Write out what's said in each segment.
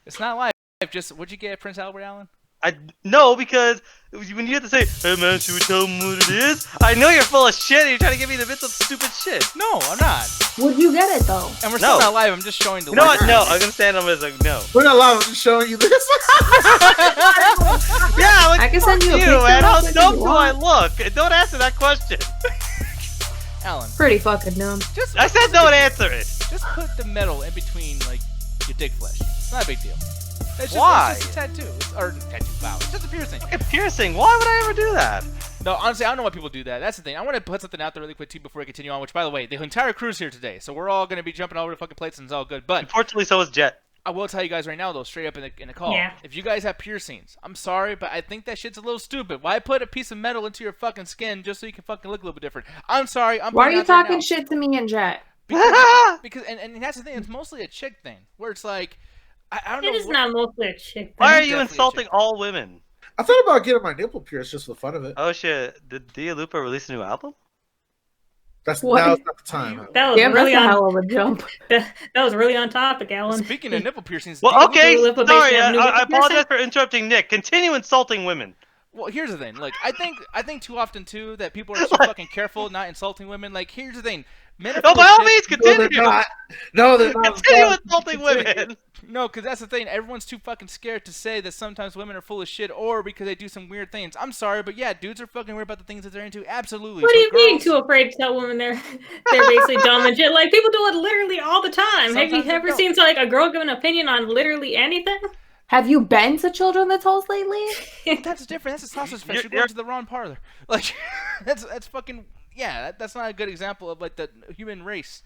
It's not live. Just what'd you get, Prince Albert Allen? No, because when you have to say, "Hey man, should we tell them what it is?" I know you're full of shit. And you're trying to give me the bits of stupid shit. No, I'm not. Would you get it though? And we're still not live. I'm just showing the. You know what? No, I'm gonna stand on this. Like, no. We're not live. I'm just showing you this. Yeah, like, I can send you a picture. Man. How if dumb you do I want. look? Don't answer that question. Alan. Pretty fucking dumb. I said don't answer it. Just put the metal in between, like, your dick flesh. It's not a big deal. It's just, Why? It's just a tattoo. Or tattoo, wow. It's just a piercing. Fucking piercing. Why would I ever do that? No, honestly, I don't know why people do that. That's the thing. I want to put something out there really quick, too, before we continue on, which, by the way, the entire crew's here today, so we're all going to be jumping all over the fucking plates, and it's all good. But Unfortunately, so is Jet. I will tell you guys right now, though, straight up in the call, if you guys have piercings, I'm sorry, but I think that shit's a little stupid. Why put a piece of metal into your fucking skin just so you can fucking look a little bit different? I'm sorry. Why are you talking shit to me and Jet? Because and that's the thing. It's mostly a chick thing, where it's like, I don't know. It is not mostly a chick thing. Why are you insulting all women? I thought about getting my nipple pierced just for the fun of it. Oh shit! Did Dia Lupa release a new album? Now's not the time. That was really that's a on hell of a jump. That was really on topic, Alan. Speaking of nipple piercings, Well, okay, Dia Lupa sorry. basically I apologize for interrupting Nick. Continue insulting women. Well, here's the thing. Look, I think too often too that people are so fucking careful not insulting women. Like, here's the thing. Men are No, full by of all shit. means, continue. No, they're not. Continue insulting women. No, because that's the thing. Everyone's too fucking scared to say that sometimes women are full of shit or because they do some weird things. I'm sorry, but yeah, dudes are fucking weird about the things that they're into. Absolutely. What So do you mean girls- too afraid to tell women they're basically dumb and shit? Like, people do it literally all the time. Have you Sometimes they ever don't. seen like a girl give an opinion on literally anything? Have you been to Children's Halls lately? That's different. That's a sausage fest. You're You're- going to the wrong parlor. Like, that's fucking that's not a good example of like the human race.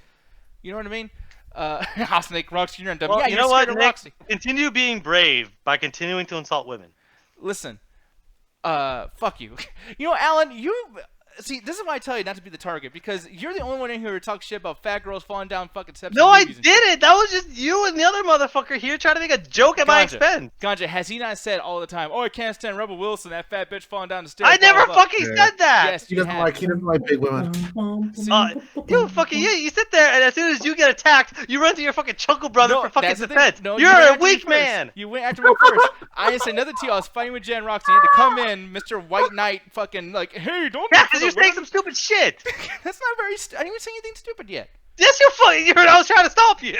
You know what I mean? House Snake Roxy, you're dumb. Well, Yeah, you you're know scared what, of Nick? Roxy. Continue being brave by continuing to insult women. Listen, fuck you. You know, Alan, you see. This is why I tell you not to be the target because you're the only one in here who talks shit about fat girls falling down fucking steps. No, in I movies and shit. didn't. That was just you and the other motherfucker here trying to make a joke at my expense. Ganja, has he not said all the time, "Oh, I can't stand Rebel Wilson, that fat bitch falling down the stairs"? I blah, never blah, blah." fucking said that. Yes, He you doesn't have. like big women. You fucking you sit there and as soon as you get attacked, you run to your fucking chuckle brother No, for fucking that's the thing. defense. No, you You're went a after me weak first. man. You went after me first. I didn't say nothing to you. I was fighting with Jen Roxy. You had to come in, Mr. White Knight, fucking like, hey, don't. Yeah, because you're saying some stupid shit. That's not very. I didn't even say anything stupid yet. Yes, you're fucking. I was trying to stop you.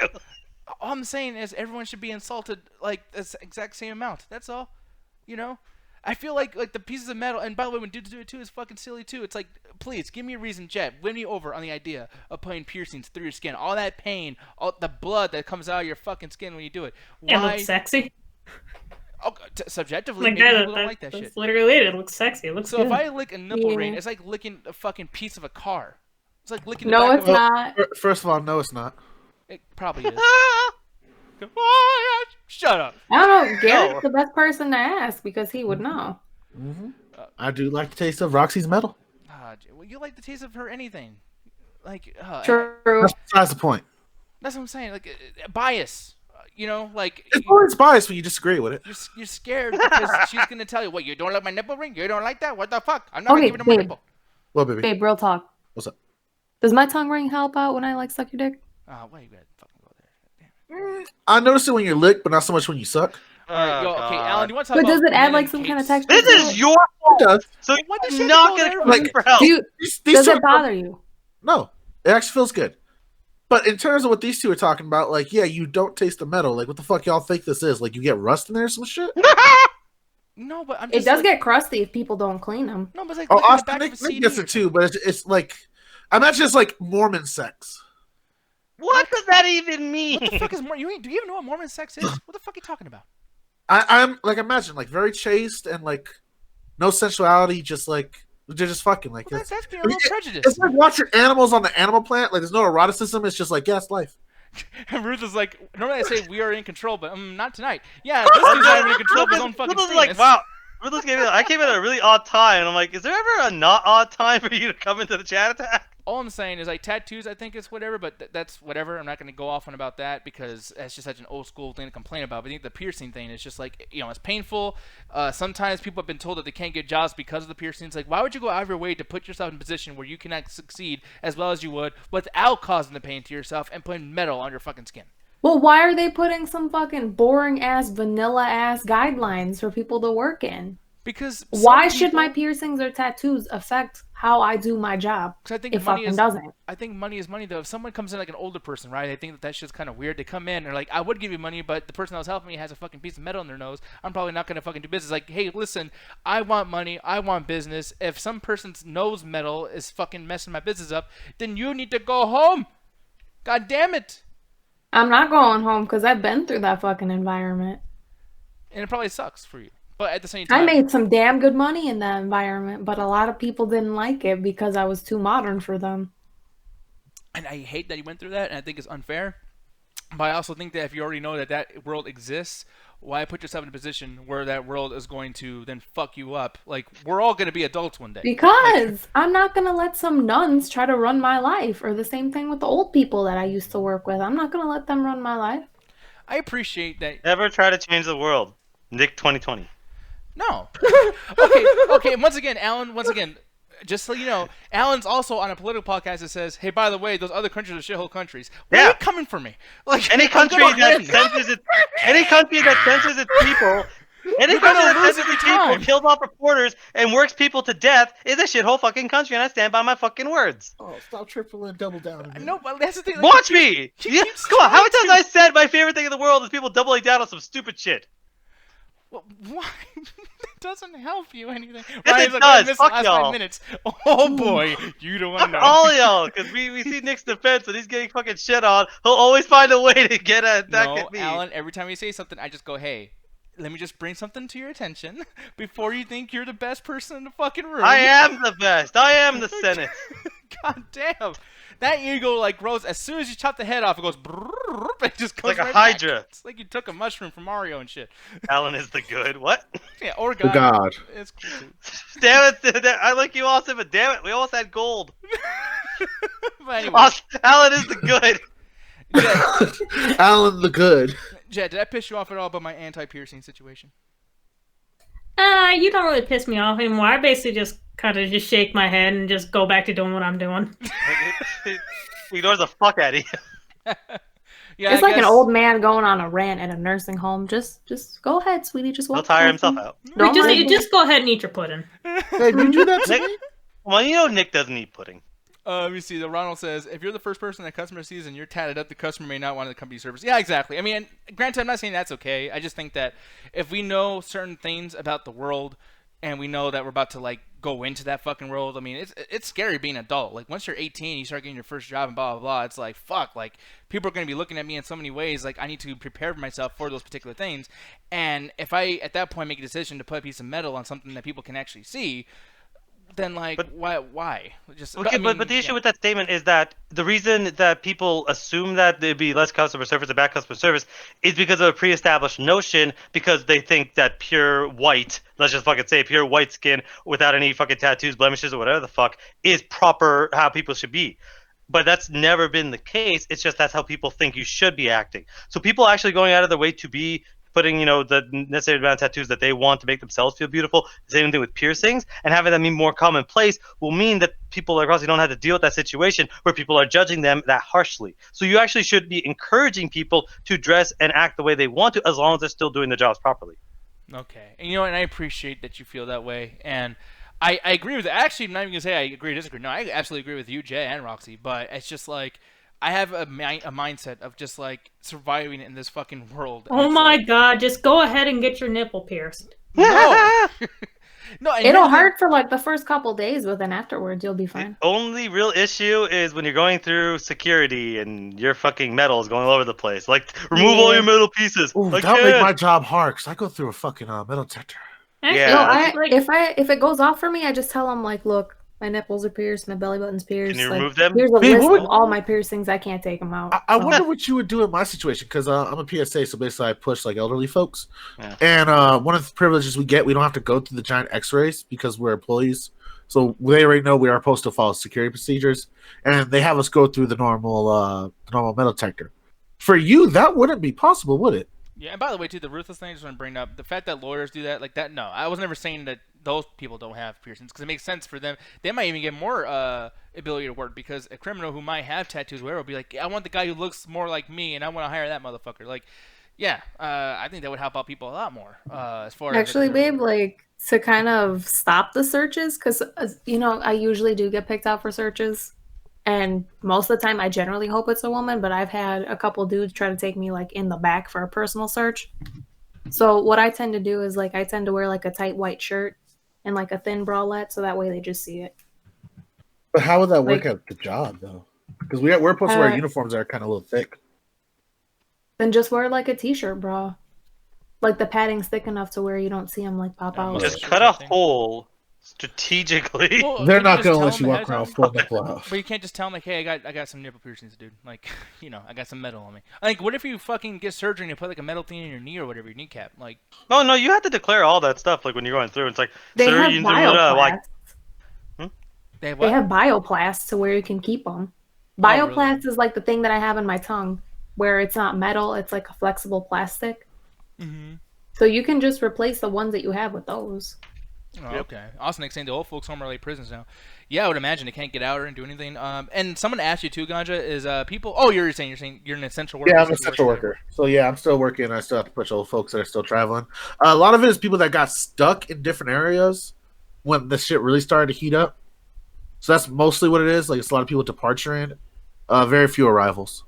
All I'm saying is everyone should be insulted like the exact same amount. That's all. You know. I feel like the pieces of metal, and by the way, when dudes do it too, it's fucking silly too. It's like, please give me a reason, Jet. Win me over on the idea of putting piercings through your skin. All that pain, all the blood that comes out of your fucking skin when you do it. It looks sexy. Oh, subjectively, Like maybe that, people don't like that that's shit. literally it. It looks sexy. It looks So good. if I lick a nipple Yeah. ring, it's like licking a fucking piece of a car. It's like licking. the No, back it's of a- not. First of all, no, it's not. It probably is. Quiet. Shut up. I don't know. Garrett's No. the best person to ask because he would know. I do like the taste of Roxy's metal. Well, you like the taste of her anything. Like, True. That's besides the point. that's what I'm saying. Like, bias. You know, like It's always biased when you disagree with it. you're scared because she's gonna tell you, what, you don't like my nipple ring? You don't like that? What the fuck? I'm not gonna Okay, give it to my babe. nipple. Well, baby, Babe, real talk. what's up? Does my tongue ring help out when I like suck your dick? Why you gotta fucking go there? I notice it when you're licked, but not so much when you suck. Alright, yo, okay, God. Alan, do you want to talk But about does it add men like and some kind of capes? texture? This is your fault. It does. So What the you're shit not go gonna there? come Like, for help. Do you, These does two it bother you? No, it actually feels good. But in terms of what these two are talking about, like, yeah, you don't taste the metal. Like, what the fuck y'all think this is? Like, you get rust in there or some shit? No, but I'm It just does like, get crusty if people don't clean them. No, but it's like Oh, looking at the Austin, back of a Nick CD. gets it too, but it's like, I imagine it's like Mormon sex. What does that even mean? What the fuck is Mormon? Do you even know what Mormon sex is? What the fuck are you talking about? I'm like, imagine, like, very chaste and like, no sensuality, just like, they're just fucking like. Well, it's, that's being a I mean, little prejudiced. it's like watching animals on the animal planet. Like, there's no eroticism. It's just like, yeah, it's life. And Ruth is like, normally I say we are in control, but not tonight. Yeah, this dude's not even in control of his own fucking Ruth is like, statements. wow. Ruth I came in at a really odd time, and I'm like, is there ever a not odd time for you to come into the chat attack? All I'm saying is, like, tattoos, I think it's whatever, but that's whatever. I'm not going to go off on about that because that's just such an old school thing to complain about. But I think the piercing thing is just like, you know, it's painful. Sometimes people have been told that they can't get jobs because of the piercings. Like, why would you go out of your way to put yourself in a position where you cannot succeed as well as you would without causing the pain to yourself and putting metal on your fucking skin? Well, why are they putting some fucking boring ass, vanilla ass guidelines for people to work in? Because Why should my piercings or tattoos affect how I do my job? Because I think It money fucking is. doesn't. I think money is money though. If someone comes in like an older person, right? I think that shit's kind of weird. They come in and they're like, I would give you money, but the person that was helping me has a fucking piece of metal in their nose. I'm probably not gonna fucking do business. Like, hey, listen, I want money. I want business. If some person's nose metal is fucking messing my business up, then you need to go home. God damn it. I'm not going home because I've been through that fucking environment. And it probably sucks for you. But at the same time, I made some damn good money in that environment, but a lot of people didn't like it because I was too modern for them. and I hate that you went through that, and I think it's unfair. But I also think that if you already know that that world exists, why put yourself in a position where that world is going to then fuck you up? Like, we're all going to be adults one day. Because I'm not going to let some nuns try to run my life, or the same thing with the old people that I used to work with. I'm not going to let them run my life. I appreciate that. Never try to change the world. Nick 2020. No. Okay. Once again, Alan. Just so you know, Alan's also on a political podcast that says, "Hey, by the way, those other countries are shithole countries." Where are you coming for me? Like Any country that censors its people, any country that censors its people, kills off reporters, and works people to death is a shithole fucking country, and I stand by my fucking words. Oh, stop triple and double down. No, but that's the thing. Like, Watch me! Yeah, come on, how many times I said my favorite thing in the world is people doubling down on some stupid shit? Well, why? That doesn't help you anything. Yes, it does. Fuck last y'all. 5 minutes. Oh boy, you don't want to know. All y'all, because we see Nick's defense and he's getting fucking shit on. He'll always find a way to get back at me. Alan, every time you say something, I just go, hey, let me just bring something to your attention before you think you're the best person in the fucking room. I am the best. I am the Senate. God damn. That ego like grows as soon as you chop the head off. It goes brrrr, it just goes Like a right Hydra. back. It's like you took a mushroom from Mario and shit. Alan is the good. What? Yeah, or The God. God. It's cool too. Damn it! I like you, Austin, but damn it, we almost had gold. But anyway, Alan is the good. Alan the Good. Jet, did I piss you off at all about my anti-piercing situation? You don't really piss me off anymore. I basically just kind of just shake my head and just go back to doing what I'm doing. He ignores the fuck out of you. Yeah, It's like an old man going on a rant at a nursing home. Just go ahead, sweetie. Just He'll walk. tire himself out. Don't mind me. Just go ahead and eat your pudding. Hey, did you do that to Nick, me? well, you know Nick doesn't eat pudding. Let me see. The Ronald says, if you're the first person that customer sees and you're tatted up, the customer may not want the company service. Yeah, exactly. I mean, granted, I'm not saying that's okay. I just think that if we know certain things about the world and we know that we're about to, like, go into that fucking world, I mean, it's scary being an adult. Like, once you're 18, you start getting your first job and blah, blah, blah. It's like, fuck. Like, people are going to be looking at me in so many ways. Like, I need to prepare myself for those particular things. And if I, at that point, make a decision to put a piece of metal on something that people can actually see, then, like, why? Just, Okay, but the issue with that statement is that the reason that people assume that there'd be less customer service and bad customer service is because of a pre-established notion, because they think that pure white, let's just fucking say pure white skin without any fucking tattoos, blemishes, or whatever the fuck, is proper how people should be. But that's never been the case. It's just that's how people think you should be acting. So people actually going out of their way to be putting, the necessary amount of tattoos that they want to make themselves feel beautiful, the same thing with piercings, and having that be more commonplace will mean that people across don't have to deal with that situation where people are judging them that harshly. So you actually should be encouraging people to dress and act the way they want to, as long as they're still doing their jobs properly. Okay. And and I appreciate that you feel that way. And I agree with it. Actually, I'm not even going to say I agree or disagree. No, I absolutely agree with you, Jay and Roxy. But it's just like, I have a mindset of just like surviving in this fucking world. Oh my god, just go ahead and get your nipple pierced. No. No, It'll hurt for like the first couple days, but then afterwards you'll be fine. The only real issue is when you're going through security and your fucking metal is going all over the place. Like, remove all your metal pieces. Ooh, Like, that'll make my job hard, because I go through a fucking metal detector. Yeah. No, if it goes off for me, I just tell them like, look, my nipples are pierced, my belly button's pierced. Can you like, remove them? Here's a Hey, list what would- of all my piercings. I can't take them out. I wonder what you would do in my situation, because I'm a PSA, so basically I push like elderly folks. Yeah. And one of the privileges we get, we don't have to go through the giant X-rays because we're employees. So they already know we are supposed to follow security procedures, and they have us go through the normal metal detector. For you, that wouldn't be possible, would it? Yeah, and by the way, too, the ruthless thing, I just want to bring up the fact that lawyers do that, like that. No, I was never saying that those people don't have piercings because it makes sense for them. They might even get more ability to work because a criminal who might have tattoos, whatever, will be like, I want the guy who looks more like me, and I want to hire that motherfucker. Like, yeah, I think that would help out people a lot more. As far Actually, as babe, like to kind of stop the searches, because I usually do get picked out for searches, and most of the time I generally hope it's a woman, but I've had a couple dudes try to take me like in the back for a personal search. So what I tend to do is like I tend to wear like a tight white shirt and like a thin bralette, so that way they just see it. But how would that work Like- at the job though? Because we're supposed to wear uniforms that are kind of a little thick. Then just wear like a t-shirt bra. Like the padding's thick enough to where you don't see them like pop Yeah, out. must- Just cut a hole strategically. Well, They're can not just gonna tell let them you ahead walk of around time? full nipple out. But you can't just tell them like, hey, I got some nipple piercings, dude. Like, I got some metal on me. Like, what if you fucking get surgery and you put like a metal thing in your knee or whatever, your kneecap? Like, Oh no, you have to declare all that stuff like when you're going through. It's like, They sir, have you like bioplast. they have what? They have bioplast to where you can keep them. Oh, really? Bioplast is like the thing that I have in my tongue, where it's not metal, it's like a flexible plastic. Mm-hmm. So you can just replace the ones that you have with those. Oh, okay. Also, next thing, the old folks home are like prisons now. Yeah, I would imagine they can't get out or do anything. And someone asked you too, Ganja, is people? Oh, you're saying you're an essential worker. Yeah, I'm an essential worker. So yeah, I'm still working. I still have to push old folks that are still traveling. A lot of it is people that got stuck in different areas when the shit really started to heat up. So that's mostly what it is. Like it's a lot of people departuring. Very few arrivals.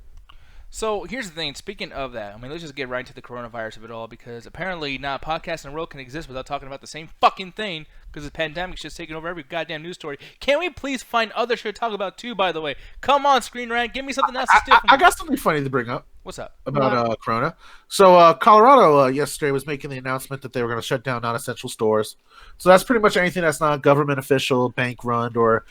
So here's the thing. Speaking of that, I mean, let's just get right into the coronavirus of it all because apparently not a podcast in a row can exist without talking about the same fucking thing because the pandemic's just taking over every goddamn news story. Can we please find other shit to talk about too? By the way, come on, Screen Rant, give me something else to steal from I me. got something funny to bring up What's up? about Corona. So Colorado yesterday was making the announcement that they were going to shut down non-essential stores. So that's pretty much anything that's not government official, bank run, or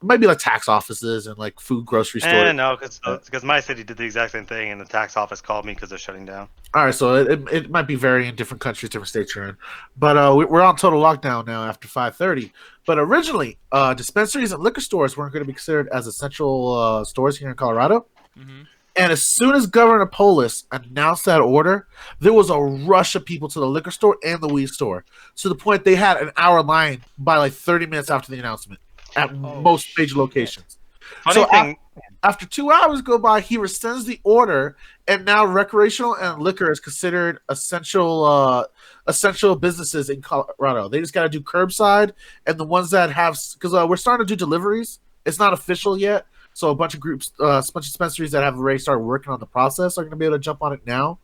maybe like tax offices and like food grocery stores. no, because my city did the exact same thing, and the tax office called me because they're shutting down. All right, so it might be varying in different countries, different states you're in, but we're on total lockdown now after 5:30. But originally, dispensaries and liquor stores weren't going to be considered as essential stores here in Colorado. Mm-hmm. And as soon as Governor Polis announced that order, there was a rush of people to the liquor store and the weed store, to the point they had an hour line by like 30 minutes after the announcement at most major locations. Funny thing. After 2 hours go by, he rescinds the order, and now recreational and liquor is considered essential businesses in Colorado. They just got to do curbside, and the ones that have, because we're starting to do deliveries. It's not official yet, so a bunch of groups, a bunch of dispensaries that have already started working on the process are going to be able to jump on it now.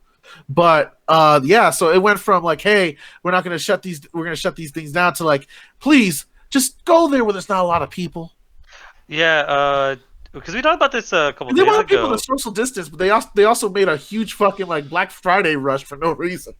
But yeah, so it went from like, hey, we're not going to shut these, we're going to shut these things down, to like, please just go there where there's not a lot of people. Yeah, because we talked about this a couple They days want people ago. to social distance, but they also made a huge fucking like Black Friday rush for no reason.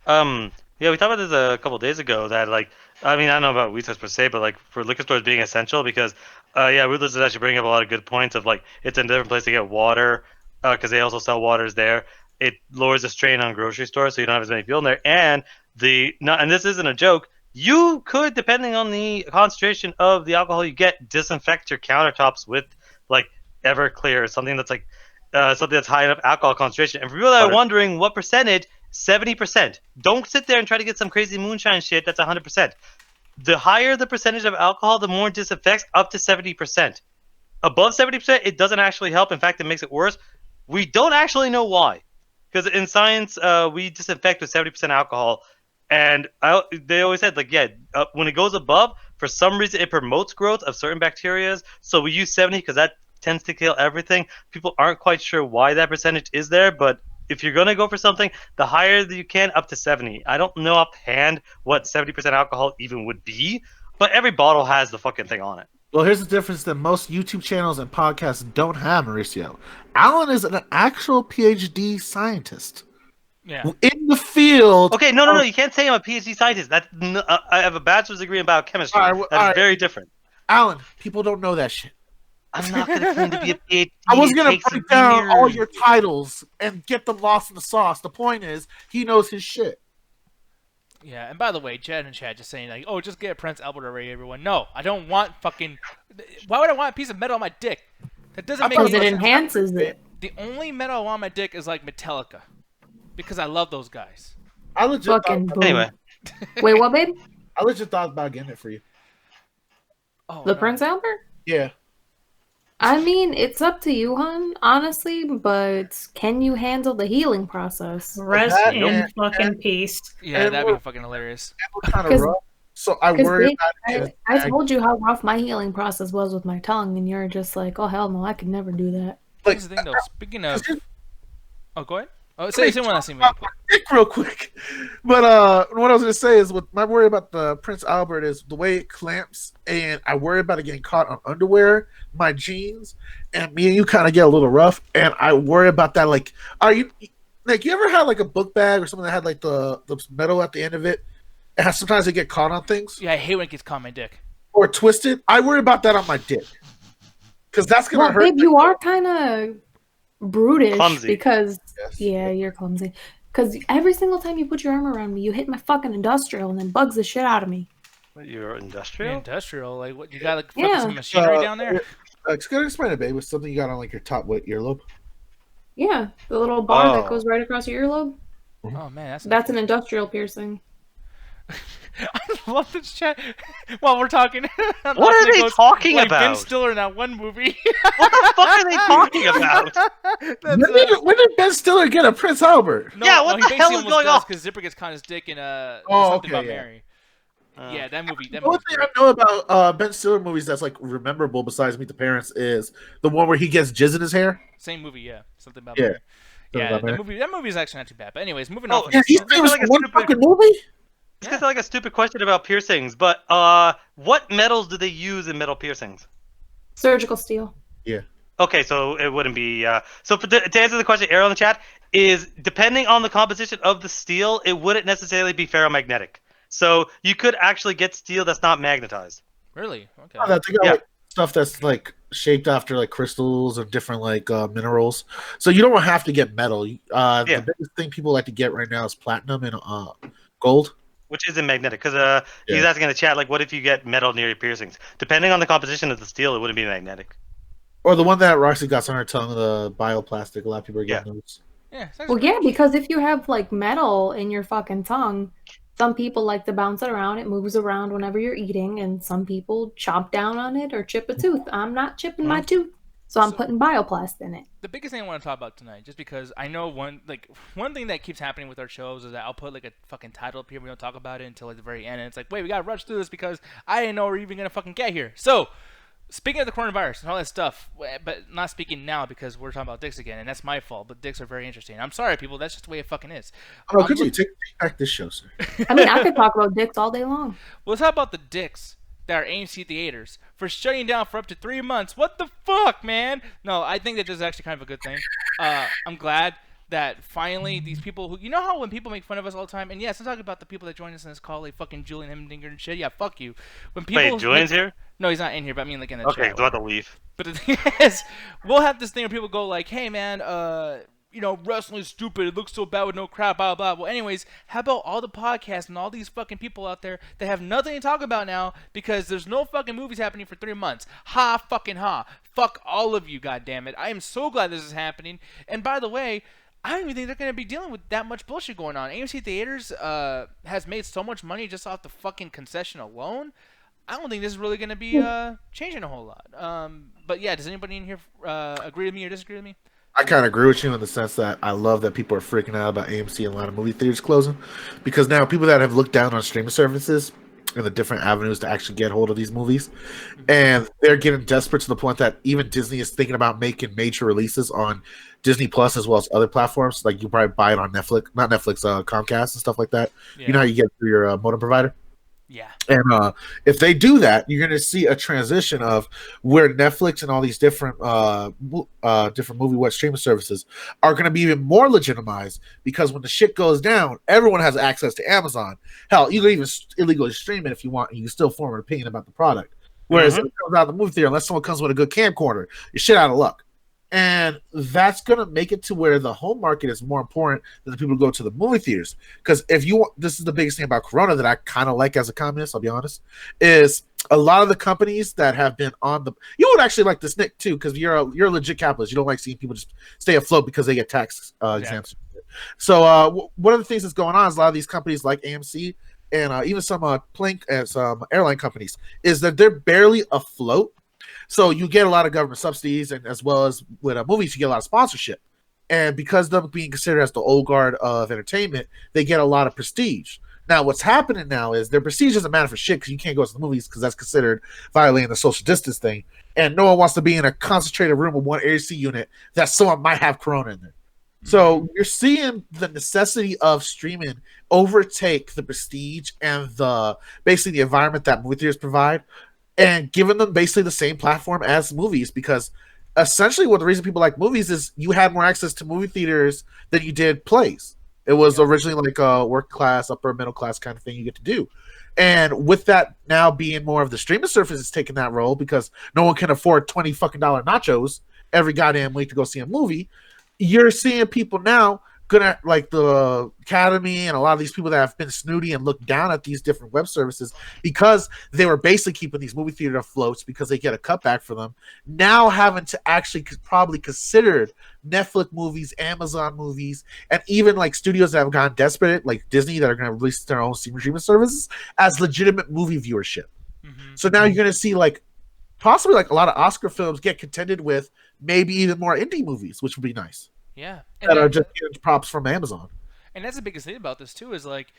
Yeah, we talked about this a couple days ago. That like, I mean, I don't know about weed stores per se, but like for liquor stores being essential, because yeah, Ruthless is actually bringing up a lot of good points of like it's a different place to get water, because they also sell waters there. It lowers the strain on grocery stores, so you don't have as many people in there. And and this isn't a joke. You could, depending on the concentration of the alcohol you get, disinfect your countertops with like Everclear or something that's like something that's high enough alcohol concentration. And for people that are wondering what percentage, 70%. Don't sit there and try to get some crazy moonshine shit that's 100%. The higher the percentage of alcohol, the more it disinfects, up to 70%. Above 70%, it doesn't actually help. In fact, it makes it worse. We don't actually know why. Because in science, we disinfect with 70% alcohol. And they always said, like, yeah, when it goes above, for some reason, it promotes growth of certain bacteria. So we use 70 because that tends to kill everything. People aren't quite sure why that percentage is there, but if you're going to go for something, the higher that you can, up to 70. I don't know offhand what 70% alcohol even would be, but every bottle has the fucking thing on it. Well, here's the difference that most YouTube channels and podcasts don't have, Mauricio. Alan is an actual PhD scientist. Yeah. In the field. Okay, no. You can't say I'm a PhD scientist. I have a bachelor's degree in biochemistry. That's very different. Alan, people don't know that shit. I'm not going to claim to be a PhD. I was going to break down all your titles and get them lost in the sauce. The point is, he knows his shit. Yeah, and by the way, Chad and Chad just saying like, oh, just get Prince Albert already, everyone. No, I don't want fucking. Why would I want a piece of metal on my dick? That doesn't make Because any it sense. enhances it. The only metal I want on my dick is like Metallica. because I love those guys. I legit Fucking thought, boom. Anyway, Wait, what, babe? I legit thought about getting it for you. Oh, The no. Prince Albert? Yeah. I mean, it's up to you, hon, honestly, but can you handle the healing process? Rest That- in Nope. fucking peace. Yeah, And that'd we're- be fucking hilarious. Kind of 'Cause- rough. So I Because worry about it. I told you how rough my healing process was with my tongue, and you're just like, oh, hell no, I could never do that. Like, Here's the thing, though. Speaking of, oh, go ahead. Oh, say one last thing. real quick. But what I was gonna say is, what my worry about the Prince Albert is the way it clamps, and I worry about it getting caught on underwear, my jeans, and me and you kind of get a little rough, and I worry about that. Like, are you like you ever had like a book bag or something that had like the metal at the end of it, and sometimes it get caught on things Yeah, I hate when it gets caught on my dick. or twisted? I worry about that on my dick because that's gonna Well, hurt. babe, you are kind of brutish Clumsy. because, Yes. yeah, you're clumsy. Because every single time you put your arm around me, you hit my fucking industrial and then bugs the shit out of me. you're You're industrial. industrial, like what? You got like Yeah. fucking some machinery down there. It's gonna explain it, babe. With something you got on like your top earlobe. Yeah, the little bar that Oh. goes right across your earlobe. Oh man, That's an industrial piercing. I love this chat. While we're talking, What are they talking like Ben about? Stiller in that one movie. What the fuck are they talking about? That's, When did Ben Stiller get a Prince Albert? Yeah, what the hell is going on? Because Zipper gets caught in his dick in Oh, something okay, about yeah. Mary. Yeah, that movie. That The only movie's thing I great. know about Ben Stiller movies that's like memorable besides Meet the Parents is the one where he gets jizz in his hair. Same movie, yeah. Something about Yeah. Mary. Something Yeah, about the Mary. movie. That movie is actually not too bad. But anyways, moving Oh, on. Yeah, he's It's famous like for a one stupid- fucking movie. It's just like a stupid question about piercings, but what metals do they use in metal piercings? Surgical steel. Okay, so it wouldn't be. To answer the question, Arrow in the chat is depending on the composition of the steel, it wouldn't necessarily be ferromagnetic. So you could actually get steel that's not magnetized. Really? Okay. Oh, they got Yeah. like stuff that's like shaped after like crystals or different like minerals. So you don't have to get metal. Yeah. The biggest thing people like to get right now is platinum and gold. Which isn't magnetic, because he's asking in the chat, like, what if you get metal near your piercings? Depending on the composition of the steel, it wouldn't be magnetic. Or the one that Roxy got on her tongue, the bioplastic. A lot of people are getting those. Yeah. it's Well, actually- yeah, because if you have like metal in your fucking tongue, some people like to bounce it around. It moves around whenever you're eating, and some people chomp down on it or chip a tooth. I'm not chipping my tooth, so I'm putting bioplast in it. The biggest thing I want to talk about tonight, just because I know one thing that keeps happening with our shows is that I'll put like a fucking title up here, we don't talk about it until like the very end, and it's like, wait, we gotta rush through this because I didn't know we're even gonna fucking get here. So, speaking of the coronavirus and all that stuff, but not speaking now because we're talking about dicks again, and that's my fault. But dicks are very interesting. I'm sorry, people. That's just the way it fucking is. Oh, could you take back this show, sir? I mean, I could talk about dicks all day long. Well, let's talk about the dicks that are AMC Theaters for shutting down for up to 3 months. What the fuck, man? No, I think that this is actually kind of a good thing. I'm glad that finally these people who, you know how when people make fun of us all the time, and yes, I'm talking about the people that join us in this call, like fucking Julian Hemdinger and shit. Yeah, fuck you. When people Wait, Julian's here? No, he's not in here, but I mean like in the Okay, chat. he's about to leave. But the thing is, we'll have this thing where people go like, hey man, you know, wrestling is stupid. It looks so bad with no crowd, blah, blah, blah. Well, anyways, how about all the podcasts and all these fucking people out there that have nothing to talk about now because there's no fucking movies happening for 3 months? Ha, fucking ha. Fuck all of you, goddammit. I am so glad this is happening. And by the way, I don't even think they're going to be dealing with that much bullshit going on. AMC Theaters has made so much money just off the fucking concession alone. I don't think this is really going to be changing a whole lot. But yeah, does anybody in here agree with me or disagree with me? I kind of agree with you in the sense that I love that people are freaking out about AMC and a lot of movie theaters closing, because now people that have looked down on streaming services and the different avenues to actually get hold of these movies, and they're getting desperate to the point that even Disney is thinking about making major releases on Disney Plus as well as other platforms. Like you probably buy it on Netflix, not Netflix, Comcast and stuff like that. Yeah. You know how you get through your modem provider. Yeah. And if they do that, you're going to see a transition of where Netflix and all these different different movie web streaming services are going to be even more legitimized, because when the shit goes down, everyone has access to Amazon. Hell, you can even illegally stream it if you want, and you can still form an opinion about the product. Whereas if it comes out of the movie theater, unless someone comes with a good camcorder, you're shit out of luck. And that's going to make it to where the home market is more important than the people who go to the movie theaters. Because if you want, this is the biggest thing about Corona that I kind of like as a communist, I'll be honest, is a lot of the companies that have been on the, you would actually like this, Nick, too, because you're a legit capitalist. You don't like seeing people just stay afloat because they get tax exempts. So one of the things that's going on is a lot of these companies like AMC and even some some airline companies is that they're barely afloat. So you get a lot of government subsidies, and as well as with movies, you get a lot of sponsorship. And because them being considered as the old guard of entertainment, they get a lot of prestige. Now, what's happening now is their prestige doesn't matter for shit because you can't go to the movies because that's considered violating the social distance thing. And no one wants to be in a concentrated room with one AC unit that someone might have corona in there. So you're seeing the necessity of streaming overtake the prestige and basically the environment that movie theaters provide, and giving them basically the same platform as movies, because essentially what the reason people like movies is you had more access to movie theaters than you did plays. It was originally like a work class, upper middle class kind of thing you get to do. And with that now being more of the streaming service is taking that role because no one can afford $20 fucking nachos every goddamn week to go see a movie. You're seeing people now gonna like the Academy and a lot of these people that have been snooty and looked down at these different web services because they were basically keeping these movie theater floats because they get a cutback for them. Now having to actually probably consider Netflix movies, Amazon movies, and even like studios that have gone desperate, like Disney, that are going to release their own streaming services as legitimate movie viewership. So now you're going to see like possibly like a lot of Oscar films get contended with maybe even more indie movies, which would be nice. Yeah. That are just getting props from Amazon. And that's the biggest thing about this too is like,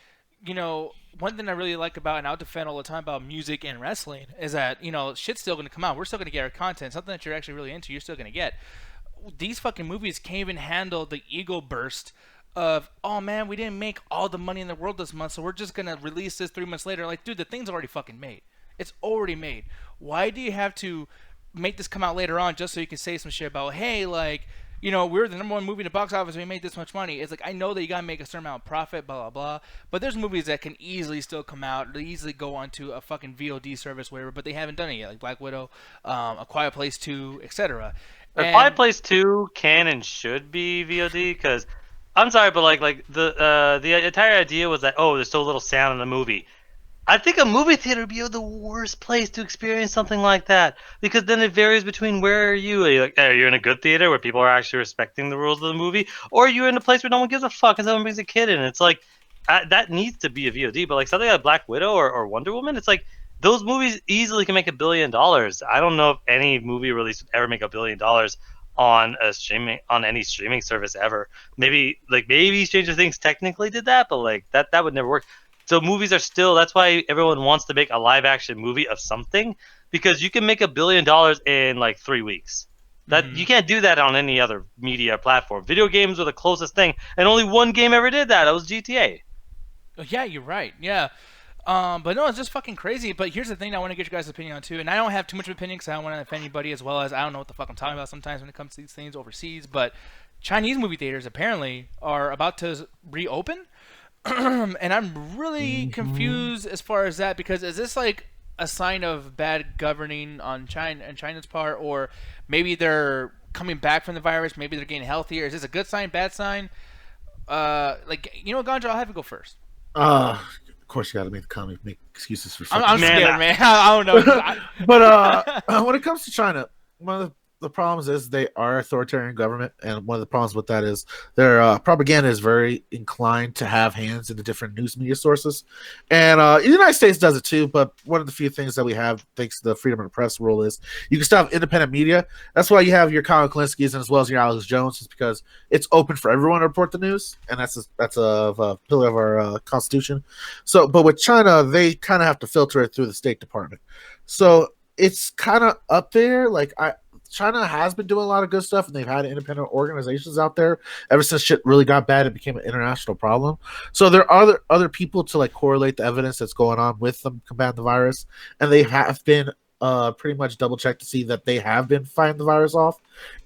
you know, one thing I really like about, and I'll defend all the time about music and wrestling, is that, you know, shit's still going to come out. We're still going to get our content. Something that you're actually really into, you're still going to get. These fucking movies can't even handle the ego burst of, oh man, we didn't make all the money in the world this month, so we're just going to release this 3 months later. Like, dude, the thing's already fucking made. It's already made. Why do you have to make this come out later on just so you can say some shit about, hey, like, you know, we're the number one movie in the box office, we made this much money. It's like, I know that you gotta make a certain amount of profit, blah, blah, blah, but there's movies that can easily still come out, they easily go onto a fucking VOD service, whatever, but they haven't done it yet, like Black Widow, A Quiet Place 2, etc. A Quiet Place 2 can and should be VOD, because, I'm sorry, but like the entire idea was that, oh, there's so little sound in the movie. I think a movie theater would be the worst place to experience something like that, because then it varies between where are you? Are you in a good theater where people are actually respecting the rules of the movie, or are you in a place where no one gives a fuck and someone brings a kid in? It's like that needs to be a VOD. But like something like Black Widow or Wonder Woman, it's like those movies easily can make $1 billion. I don't know if any movie release would ever make $1 billion on any streaming service ever. Maybe Stranger Things technically did that, but like that would never work. So movies are still, that's why everyone wants to make a live action movie of something, because you can make $1 billion in like 3 weeks. That you can't do that on any other media platform. Video games are the closest thing, and only one game ever did that. That was GTA. Yeah, you're right. Yeah. But no, it's just fucking crazy. But here's the thing I want to get your guys' opinion on too, and I don't have too much of an opinion because I don't want to offend anybody, as well as I don't know what the fuck I'm talking about sometimes when it comes to these things overseas. But Chinese movie theaters apparently are about to reopen. And I'm really confused as far as that, because is this like a sign of bad governing on China's part, or maybe they're coming back from the virus, maybe they're getting healthier? Is this a good sign, bad sign? Like, you know, Ganja, I'll have you go first. Of course, you got to make the comment, make excuses for. I'm scared, man. I don't know. But when it comes to China, one of the problems is they are authoritarian government, and one of the problems with that is their propaganda is very inclined to have hands in the different news media sources, and the United States does it too. But one of the few things that we have, thanks to the freedom of the press rule, is you can still have independent media. That's why you have your Kyle Kalinskis and as well as your Alex Jones, is because it's open for everyone to report the news, and that's a pillar of our Constitution. So, but with China, they kind of have to filter it through the State Department. So it's kind of up there. Like China has been doing a lot of good stuff, and they've had independent organizations out there ever since shit really got bad. It became an international problem. So there are other people to like correlate the evidence that's going on with them combating the virus, and they have been pretty much double checked to see that they have been fighting the virus off,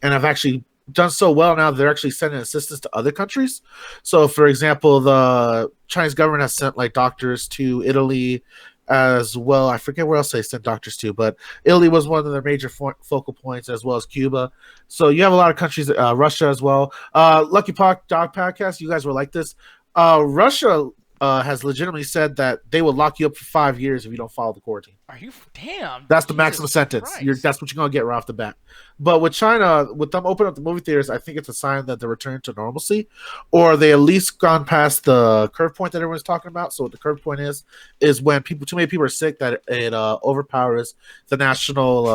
and have actually done so well now they're actually sending assistance to other countries. So, for example, the Chinese government has sent like doctors to Italy. As well, I forget where else they sent doctors to, but Italy was one of their major focal points, as well as Cuba. So you have a lot of countries, Russia as well. Lucky Dog Podcast, you guys were like this. Russia has legitimately said that they will lock you up for 5 years if you don't follow the quarantine. Are you damn? That's the Jesus maximum sentence. Christ. That's what you're gonna get right off the bat. But with China, with them opening up the movie theaters, I think it's a sign that they're returning to normalcy, or they at least gone past the curve point that everyone's talking about. So what the curve point is when too many people are sick that it overpowers the national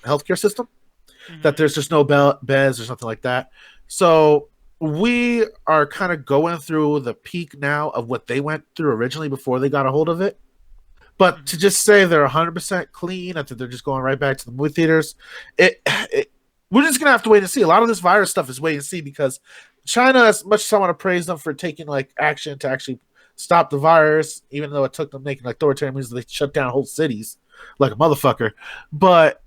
healthcare system. That there's just no beds or something like that. So we are kind of going through the peak now of what they went through originally before they got a hold of it. But to just say they're 100% clean, I think they're just going right back to the movie theaters. We're just going to have to wait and see. A lot of this virus stuff is wait and see because China, as much as I want to praise them for taking like action to actually stop the virus, even though it took them making like authoritarian moves, they shut down whole cities like a motherfucker. But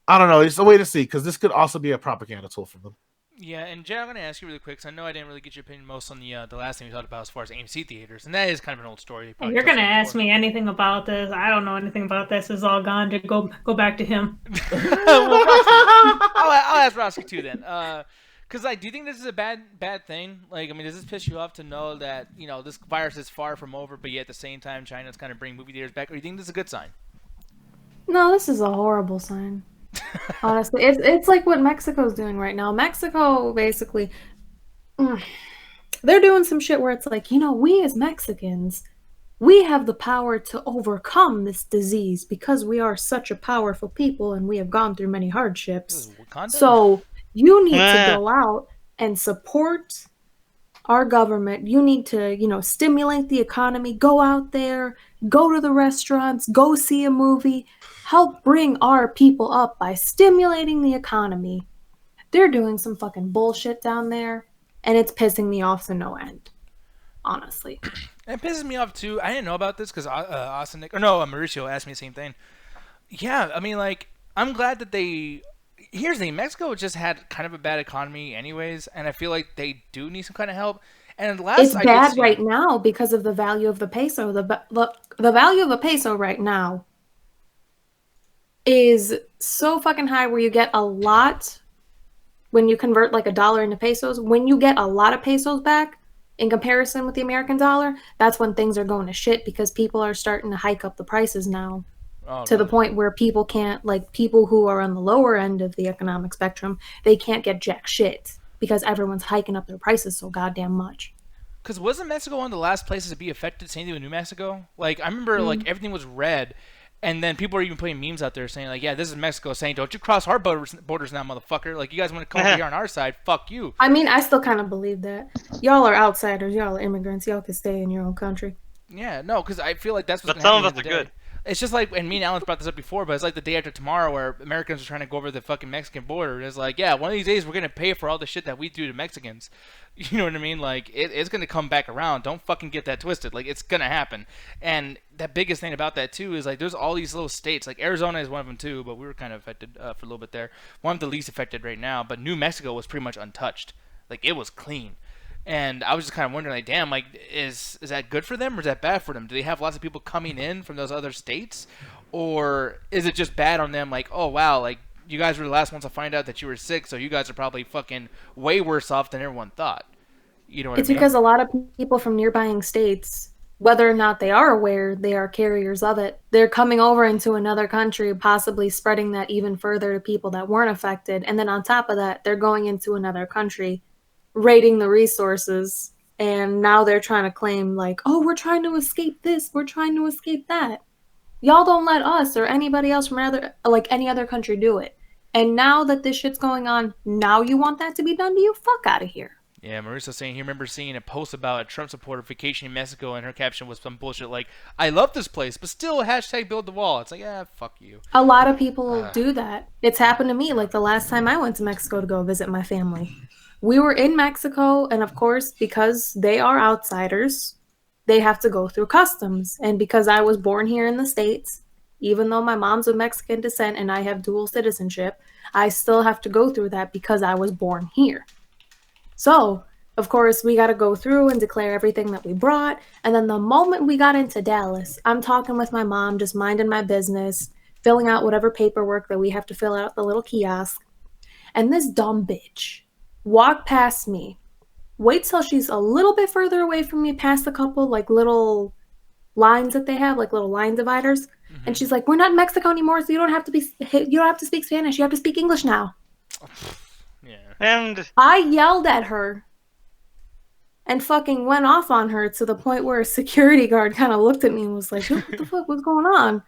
I don't know. It's a wait to see because this could also be a propaganda tool for them. Yeah, and Jen, I'm going to ask you really quick because I know I didn't really get your opinion most on the last thing we talked about as far as AMC Theaters, and that is kind of an old story. If you're going to ask me anything about this, I don't know anything about this. It's all gone. Just go back to him. I'll ask Rosky too then. Because do you think this is a bad thing? Like, I mean, does this piss you off to know that, you know, this virus is far from over, but yet at the same time China's kind of bringing movie theaters back? Or do you think this is a good sign? No, this is a horrible sign. Honestly, it's like what Mexico's doing right now. Mexico basically, they're doing some shit where it's like, you know, we as Mexicans, we have the power to overcome this disease because we are such a powerful people and we have gone through many hardships. So you need to go out and support our government. You need to, you know, stimulate the economy. Go out there, go to the restaurants, go see a movie. Help bring our people up by stimulating the economy. They're doing some fucking bullshit down there, and it's pissing me off to no end. Honestly. It pisses me off too. I didn't know about this because Mauricio asked me the same thing. Yeah, I mean, like, I'm glad that they. Here's the thing: Mexico just had kind of a bad economy, anyways, and I feel like they do need some kind of help. And it's bad right now because of the value of the peso. The value of the peso right now is so fucking high where you get a lot when you convert like $1 into pesos. When you get a lot of pesos back in comparison with the American dollar, that's when things are going to shit because people are starting to hike up the prices now to the point where people can't, like people who are on the lower end of the economic spectrum, they can't get jack shit because everyone's hiking up their prices so goddamn much. Because wasn't Mexico one of the last places to be affected? Same thing with New Mexico. Like, I remember like everything was red. And then people are even putting memes out there saying, like, yeah, this is Mexico saying, don't you cross our borders now, motherfucker. Like, you guys want to come over here on our side, fuck you. I mean, I still kind of believe that. Y'all are outsiders. Y'all are immigrants. Y'all can stay in your own country. Yeah, no, because I feel like that's what's going to happen. But some of us are good. It's just like, and me and Alan's brought this up before, but it's like the day after tomorrow where Americans are trying to go over the fucking Mexican border. It's like, yeah, one of these days we're going to pay for all the shit that we do to Mexicans. You know what I mean? Like, it's going to come back around. Don't fucking get that twisted. Like, it's going to happen. And the biggest thing about that, too, is, like, there's all these little states. Like, Arizona is one of them, too, but we were kind of affected for a little bit there. One of the least affected right now, but New Mexico was pretty much untouched. Like, it was clean. And I was just kind of wondering, like, damn, like, is that good for them or is that bad for them? Do they have lots of people coming in from those other states? Or is it just bad on them, like, oh, wow, like, you guys were the last ones to find out that you were sick, so you guys are probably fucking way worse off than everyone thought. You know what I mean? It's because a lot of people from nearby states, whether or not they are aware they are carriers of it, they're coming over into another country, possibly spreading that even further to people that weren't affected. And then on top of that, they're going into another country, raiding the resources, and now they're trying to claim, like, oh, we're trying to escape this, we're trying to escape that. Y'all don't let us or anybody else from any other country do it. And now that this shit's going on, now you want that to be done to you? Fuck out of here. Yeah, Marissa's saying he remembers seeing a post about a Trump supporter vacationing in Mexico, and her caption was some bullshit like, I love this place, but still hashtag build the wall. It's like, fuck you. A lot of people do that. It's happened to me, like the last time I went to Mexico to go visit my family. We were in Mexico, and of course, because they are outsiders, they have to go through customs. And because I was born here in the States, even though my mom's of Mexican descent and I have dual citizenship, I still have to go through that because I was born here. So, of course, we got to go through and declare everything that we brought. And then the moment we got into Dallas, I'm talking with my mom, just minding my business, filling out whatever paperwork that we have to fill out at the little kiosk. And this dumb bitch walked past me Wait till she's a little bit further away from me, past a couple like little lines that they have, like little line dividers. And she's like, "We're not in Mexico anymore, so you don't have to speak Spanish. You have to speak English now." Yeah. And I yelled at her and fucking went off on her to the point where a security guard kind of looked at me and was like, "What the fuck? What's going on?"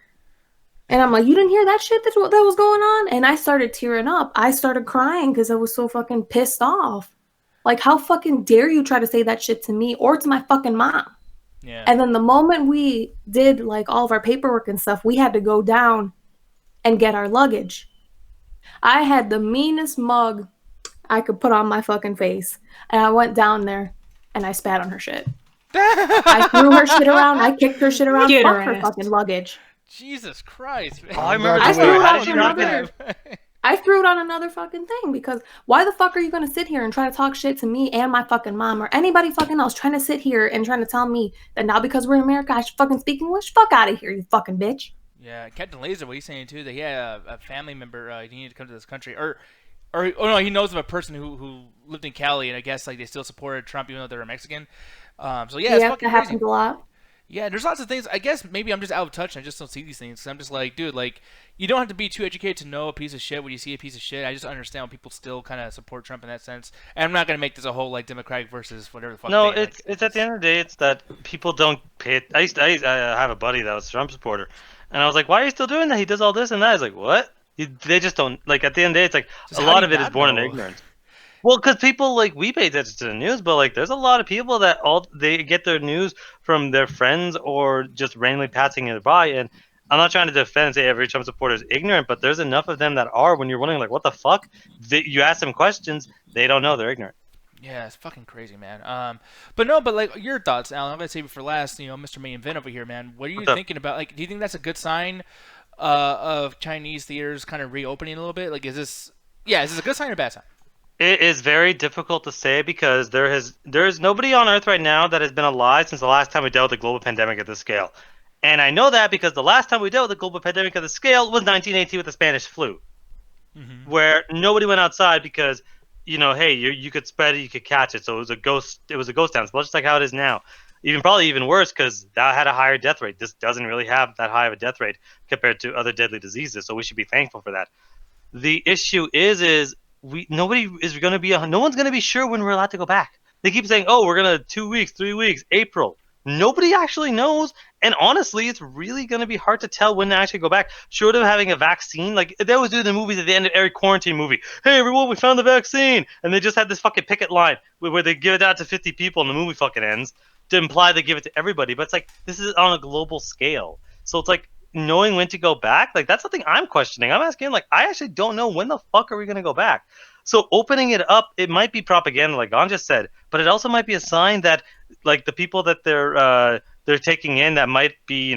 And I'm like, "You didn't hear that shit that was going on?" And I started tearing up. I started crying because I was so fucking pissed off. Like, how fucking dare you try to say that shit to me or to my fucking mom? Yeah. And then the moment we did like all of our paperwork and stuff, we had to go down and get our luggage. I had the meanest mug I could put on my fucking face. And I went down there and I spat on her shit. I threw her shit around. I kicked her shit around. Get Fuck her her ass. fucking luggage. Jesus Christ. Man. oh, I remember I this threw story. it How out did you for not another- get? I threw it on another fucking thing because why the fuck are you gonna sit here and try to talk shit to me and my fucking mom or anybody fucking else trying to sit here and trying to tell me that now because we're in America I should fucking speak English? Fuck out of here, you fucking bitch. Yeah, Captain Laser, what he's saying too, that he had a family member, he needed to come to this country, or oh no, he knows of a person who lived in Cali, and I guess like they still supported Trump even though they were Mexican. So yeah, it's Yeah, fucking that crazy. happens a lot. Yeah, there's lots of things. I guess maybe I'm just out of touch and I just don't see these things. 'Cause I'm just like, dude, like, you don't have to be too educated to know a piece of shit when you see a piece of shit. I just understand when people still kind of support Trump in that sense. And I'm not going to make this a whole, like, Democratic versus whatever the fuck No, thing. it's at the end of the day, it's that people don't pay. I have a buddy that was a Trump supporter, and I was like, "Why are you still doing that? He does all this and that." He's like, "What?" They just don't like. At the end of the day, it's like Just a how lot do of you it is not born in know? ignorance. Well, because people like we pay attention to the news, but like there's a lot of people that they get their news from their friends or just randomly passing it by. And I'm not trying to defend and say every Trump supporter is ignorant, but there's enough of them that are. When you're wondering like, what the fuck? You ask them questions, they don't know. They're ignorant. Yeah, it's fucking crazy, man. But like your thoughts, Alan. I'm gonna save you for last. You know, Mr. May and Vin over here, man. What are you What's up? thinking about? Like, do you think that's a good sign of Chinese theaters kind of reopening a little bit? Like, is this a good sign or a bad sign? It is very difficult to say because there is nobody on Earth right now that has been alive since the last time we dealt with a global pandemic at this scale. And I know that because the last time we dealt with a global pandemic at this scale was 1918 with the Spanish flu, where nobody went outside because, hey, you could spread it, you could catch it. So it was a ghost town, much like how it is now. Probably even worse because that had a higher death rate. This doesn't really have that high of a death rate compared to other deadly diseases. So we should be thankful for that. The issue is no one's going to be sure when we're allowed to go back. They keep saying, "Oh, we're going to 2 weeks, 3 weeks, April." Nobody actually knows, and honestly, it's really going to be hard to tell when to actually go back. Short of having a vaccine, like they always do in the movies at the end of every quarantine movie. "Hey, everyone, we found the vaccine," and they just have this fucking picket line where they give it out to 50 people, and the movie fucking ends to imply they give it to everybody. But it's like this is on a global scale, so it's like knowing when to go back, like that's something I'm questioning. I'm asking, like, I actually don't know when the fuck are we going to go back. So opening it up, it might be propaganda, like Gon just said, but it also might be a sign that, like, the people that they're taking in that might be,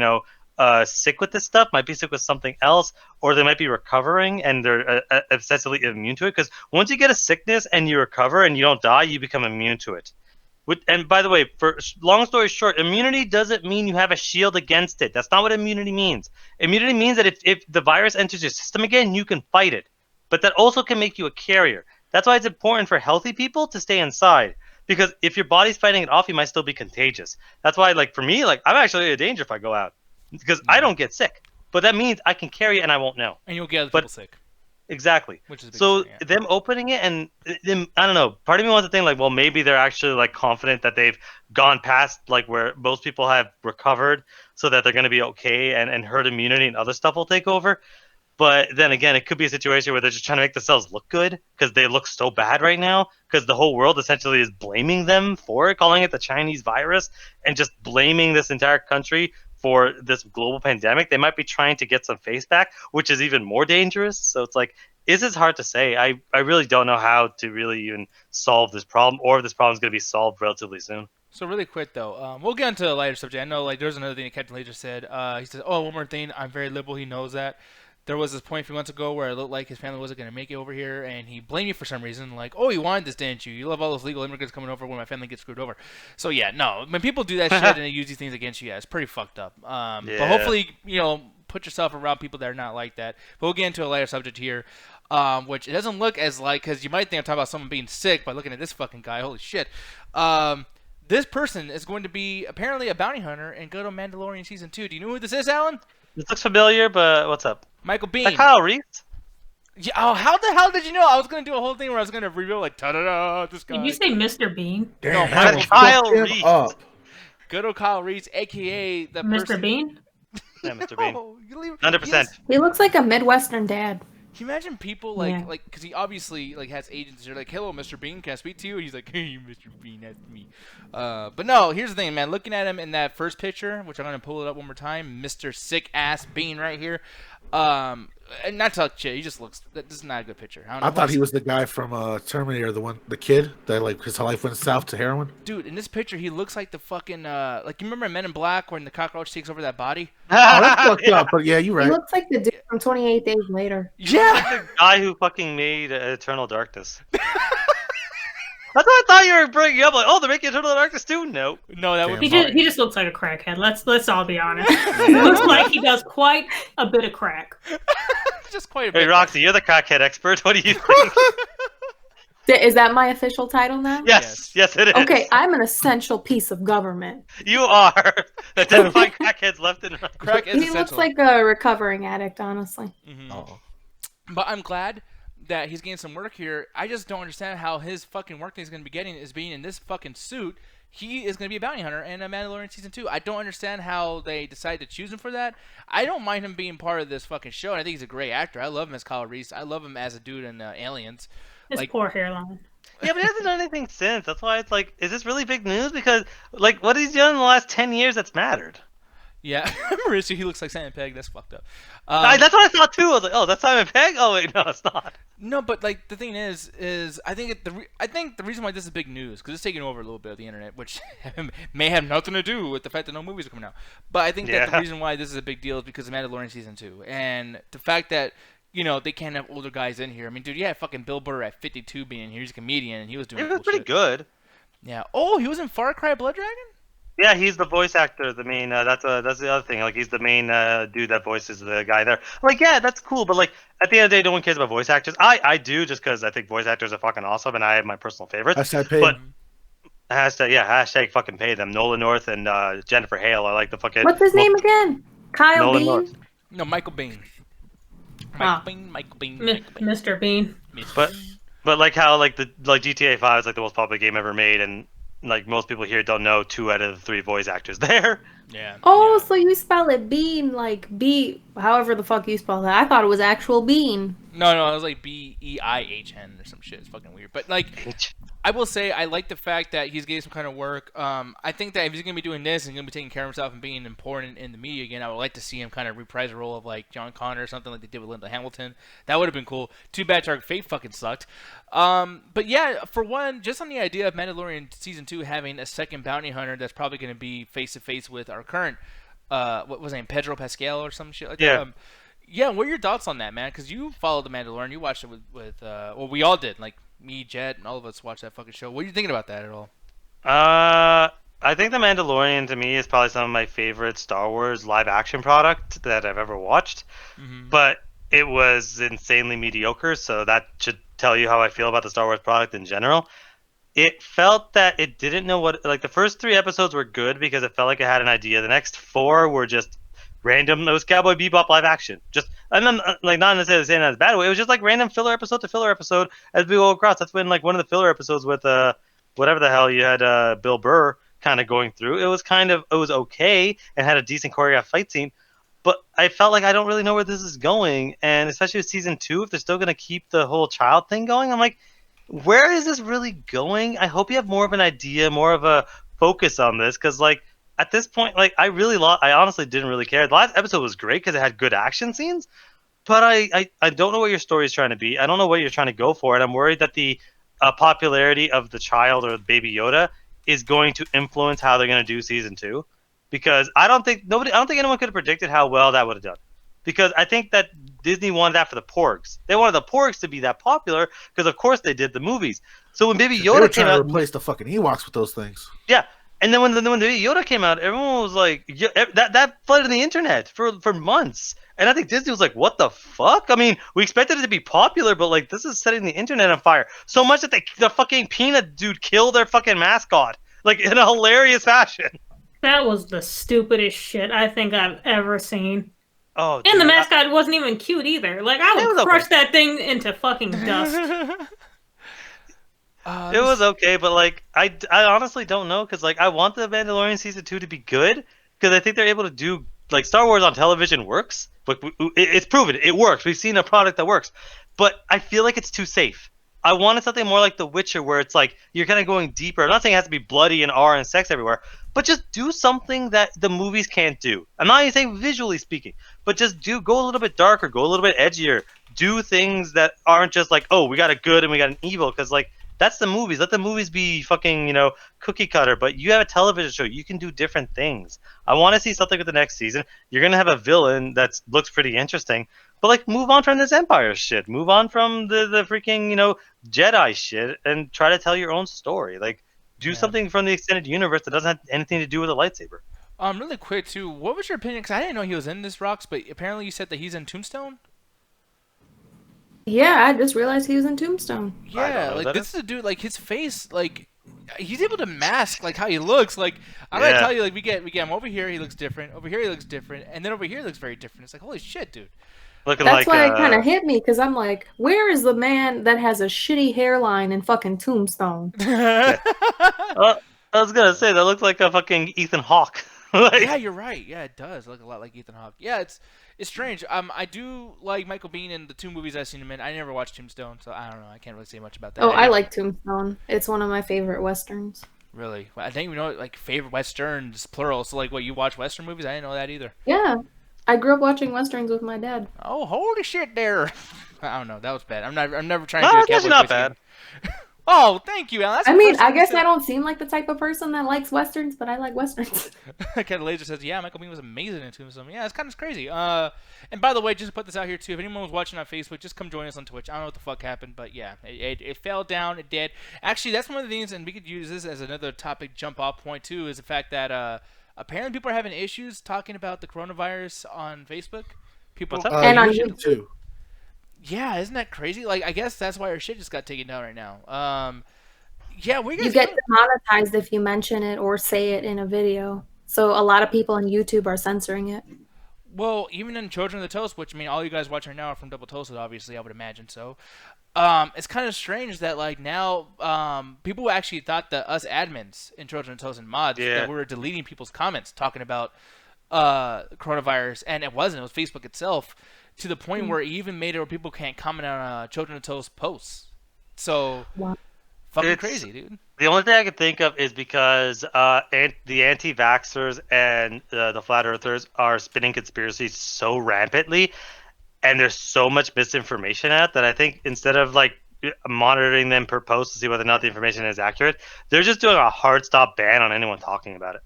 sick with this stuff, might be sick with something else, or they might be recovering and they're obsessively immune to it. Because once you get a sickness and you recover and you don't die, you become immune to it. And by the way, for long story short, immunity doesn't mean you have a shield against it. That's not what immunity means. Immunity means that if the virus enters your system again, you can fight it. But that also can make you a carrier. That's why it's important for healthy people to stay inside. Because if your body's fighting it off, you might still be contagious. That's why, like, for me, like, I'm actually a danger if I go out. Because I don't get sick. But that means I can carry it and I won't know. And you'll get other people sick. Exactly. Which is a big so thing, yeah. them opening it and them, I don't know. Part of me wants to think like, well, maybe they're actually like confident that they've gone past like where most people have recovered, so that they're going to be okay and herd immunity and other stuff will take over. But then again, it could be a situation where they're just trying to make themselves look good because they look so bad right now because the whole world essentially is blaming them for it, calling it the Chinese virus and just blaming this entire country for this global pandemic. They might be trying to get some face back, which is even more dangerous. So it's like, it's hard to say. I really don't know how to really even solve this problem, or if this problem is going to be solved relatively soon. So really quick though, we'll get into a lighter subject. I know like there's another thing that Captain Laser said. He says, "Oh, one more thing. I'm very liberal. He knows that." There was this point a few months ago where it looked like his family wasn't going to make it over here, and he blamed you for some reason. Like, "Oh, you wanted this, didn't you? You love all those legal immigrants coming over when my family gets screwed over." So yeah, no. When people do that shit and they use these things against you, yeah, it's pretty fucked up. But hopefully, put yourself around people that are not like that. But we'll get into a lighter subject here. which it doesn't look as like, because you might think I'm talking about someone being sick by looking at this fucking guy. Holy shit. This person is going to be apparently a bounty hunter and go to Mandalorian Season 2. Do you know who this is, Alan? This looks familiar, but what's up? Michael Is that Biehn. Kyle Reese? Yeah, oh, how the hell did you know? I was going to do a whole thing where I was going to reveal, like, ta-da-da, this guy. Did you say Mr. Bean? No, Damn, Michael Kyle fuck him Reese. up. Good old Kyle Reese, a.k.a. the Mr. person... Bean? Yeah, Mr. Bean. Oh, you leave- 100%. He looks like a Midwestern dad. Can you imagine people Yeah. like, because he obviously like has agents. They're like, "Hello, Mr. Bean, can I speak to you?" And he's like, "Hey, Mr. Bean, that's me." But no, here's the thing, man. Looking at him in that first picture, which I'm gonna pull it up one more time, Mr. Sick Ass Bean right here. And not to talk shit, he just looks. This is not a good picture. I, don't know I if thought I'm- he was the guy from Terminator, the kid that like his life went south to heroin. Dude, in this picture, he looks like the fucking like you remember Men in Black when the cockroach takes over that body? Oh, that's fucked up. But yeah, you're He right. looks like the dude from 28 Days Later. Yeah. The guy who fucking made Eternal Darkness. That's what I thought you were bringing up. Like, oh, they're making Eternal Darkness too? No. No, that would He be. just looks like a crackhead. Let's all be honest. He looks like he does quite a bit of crack. just quite a Hey, bit. Roxy, you're the crackhead expert. What do you think? Is that my official title now? Yes, it is. Okay, I'm an essential piece of government. You are. Identifying crackheads left and right. Crack is He looks essential. like a recovering addict, honestly. Mhm. Oh. But I'm glad that he's getting some work here. I just don't understand how his fucking work that he's going to be getting is being in this fucking suit. He is going to be a bounty hunter in Mandalorian Season 2. I don't understand how they decided to choose him for that. I don't mind him being part of this fucking show, and I think he's a great actor. I love him as Kyle Reese. I love him as a dude in Aliens. His Like- poor hairline. Yeah, but he hasn't done anything since. That's why it's like, is this really big news? Because, like, what he's done in the last 10 years that's mattered. Yeah, Mauricio, he looks like Simon Pegg. That's fucked up. That's what I thought too. I was like, oh, that's Simon Pegg? Oh, wait, no, it's not. No, but like the thing is I think the reason why this is big news because it's taking over a little bit of the internet, which may have nothing to do with the fact that no movies are coming out. But I think that the Yeah. reason why this is a big deal is because of Mandalorian Season 2 and the fact that they can't have older guys in here. I mean, dude, you had fucking Bill Burr at 52 being in here. He's a comedian and he was doing It was cool pretty shit. good. Yeah. Oh, he was in Far Cry Blood Dragon? Yeah, he's the voice actor, the main. That's the other thing. Like, he's the main dude that voices the guy there. I'm like, yeah, that's cool. But like, at the end of the day, no one cares about voice actors. I do just because I think voice actors are fucking awesome, and I have my personal favorites. Hashtag paid. But hashtag fucking pay them. Nolan North and Jennifer Hale. I like the fucking. What's his name again? Kyle Nolan Bean? North. No, Michael Biehn. Ah. Michael Biehn. Mr. Bean. But like how like GTA 5 is like the most popular game ever made, and like most people here don't know 2 out of the 3 voice actors there. Yeah. Oh, yeah. so you spell it Bean like B, however the fuck you spell that. I thought it was actual Bean. No, it was like Beihn or some shit. It's fucking weird. But like, I will say I like the fact that he's getting some kind of work. I think that if he's gonna be doing this and gonna be taking care of himself and being important in the media again, I would like to see him kind of reprise a role of like John Connor or something like they did with Linda Hamilton. That would have been cool. Too bad Dark Fate fucking sucked. But yeah, for one, just on the idea of Mandalorian Season 2 having a second bounty hunter that's probably gonna be face to face with our current what was his name, Pedro Pascal or some shit like Yeah. that. Yeah, what are your thoughts on that, man? Because you followed The Mandalorian, you watched it with well, we all did, like me, Jet, and all of us watched that fucking show. What are you thinking about that at all? I think The Mandalorian to me is probably some of my favorite Star Wars live action product that I've ever watched. But it was insanely mediocre, so that should tell you how I feel about the Star Wars product in general. It felt that it didn't know what, like the first 3 episodes were good because it felt like it had an idea. The next 4 were just random. It was Cowboy Bebop live action. Just, and then like not necessarily saying that in a bad way. It was just like random filler episode to filler episode as we go across. That's when like one of the filler episodes with whatever the hell you had Bill Burr kind of going through. It was okay and had a decent choreographed fight scene. But I felt like I don't really know where this is going, and especially with season 2, if they're still gonna keep the whole child thing going, I'm like, where is this really going? I hope you have more of an idea, more of a focus on this, because like at this point, like I honestly didn't really care. The last episode was great because it had good action scenes, but I don't know what your story is trying to be. I don't know what you're trying to go for, and I'm worried that the popularity of the child or Baby Yoda is going to influence how they're going to do season 2, because I don't think anyone could have predicted how well that would have done. Because I think that Disney wanted that for the Porgs. They wanted the Porgs to be that popular because, of course, they did the movies. So when Baby They were Yoda came trying to out, replace the fucking Ewoks with those things. yeah, And then when the Yoda came out, everyone was like, that flooded the internet for months. And I think Disney was like, what the fuck? I mean, we expected it to be popular, but like this is setting the internet on fire. So much that the fucking peanut dude killed their fucking mascot. Like in a hilarious fashion. That was the stupidest shit I think I've ever seen. Oh, and the mascot wasn't even cute either. Like I would crush that thing into fucking dust. It was okay, but like I honestly don't know because like I want the Mandalorian season 2 to be good because I think they're able to do like Star Wars on television works. Like it's proven it works. We've seen a product that works, but I feel like it's too safe. I wanted something more like The Witcher where it's like you're kind of going deeper. I'm not saying it has to be bloody and R and sex everywhere, but just do something that the movies can't do. I'm not even saying visually speaking, but just go a little bit darker, go a little bit edgier, do things that aren't just like, oh, we got a good and we got an evil, because like that's the movies. Let the movies be fucking, cookie cutter. But you have a television show. You can do different things. I want to see something with the next season. You're going to have a villain that looks pretty interesting. But, like, move on from this Empire shit. Move on from the freaking, Jedi shit and try to tell your own story. Like, do something from the extended universe that doesn't have anything to do with a lightsaber. Really quick, too. What was your opinion? Because I didn't know he was in this, Rocks, but apparently you said that he's in Tombstone? Yeah, I just realized he was in Tombstone. Yeah, like this is a dude, like his face, like he's able to mask like how he looks. Like I'm gonna tell you, like we get him over here, he looks different. Over here, he looks different, and then over here, he looks very different. It's like holy shit, dude. That's why it kind of hit me because I'm like, where is the man that has a shitty hairline in fucking Tombstone? I was gonna say that looks like a fucking Ethan Hawke. Yeah, you're right. Yeah, it does look a lot like Ethan Hawke. Yeah, it's strange. I do like Michael Biehn in the 2 movies I've seen him in. I never watched Tombstone, so I don't know. I can't really say much about that. Oh, I like Tombstone. It's one of my favorite westerns. Really? Well, I didn't even know like favorite westerns plural. So like, what, you watch western movies? I didn't know that either. Yeah, I grew up watching westerns with my dad. Oh, holy shit! There. I don't know. That was bad. I'm never trying to do a cowboy voice not bad. Oh, thank you, Alan. I mean, I guess I don't seem like the type of person that likes westerns, but I like westerns. Ken Laser says, yeah, Michael Biehn was amazing in Tombstone. Yeah, it's kind of crazy. And by the way, just to put this out here, too, if anyone was watching on Facebook, just come join us on Twitch. I don't know what the fuck happened, but yeah, it fell down. It did. Actually, that's one of the things, and we could use this as another topic jump-off point, too, is the fact that apparently people are having issues talking about the coronavirus on Facebook. People and on YouTube, too. Yeah, isn't that crazy? Like, I guess that's why our shit just got taken down right now. Yeah, you get demonetized if you mention it or say it in a video. So a lot of people on YouTube are censoring it. Well, even in Children of the Toast, which I mean, all you guys watching right now are from Double Toasted, obviously, I would imagine so. It's kind of strange that like now people actually thought that us admins in Children of Toast and mods that we were deleting people's comments talking about coronavirus, and it wasn't. It was Facebook itself. To the point where it even made it where people can't comment on Children of Toast posts. So, fucking crazy, dude. The only thing I can think of is because the anti-vaxxers and the flat earthers are spinning conspiracies so rampantly, and there's so much misinformation out that I think instead of like monitoring them per post to see whether or not the information is accurate, they're just doing a hard stop ban on anyone talking about it.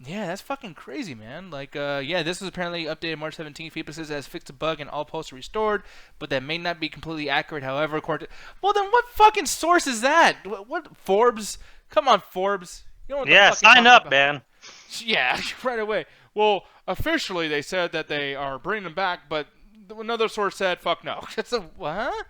Yeah, that's fucking crazy, man. Like, yeah, this was apparently updated March 17th. Facebook says it has fixed a bug and all posts are restored, but that may not be completely accurate. However, according to... Well, then what fucking source is that? What Forbes? Come on, Forbes. You know what sign up, man. Yeah, right away. Well, officially they said that they are bringing them back, but another source said, fuck no. It's a... What?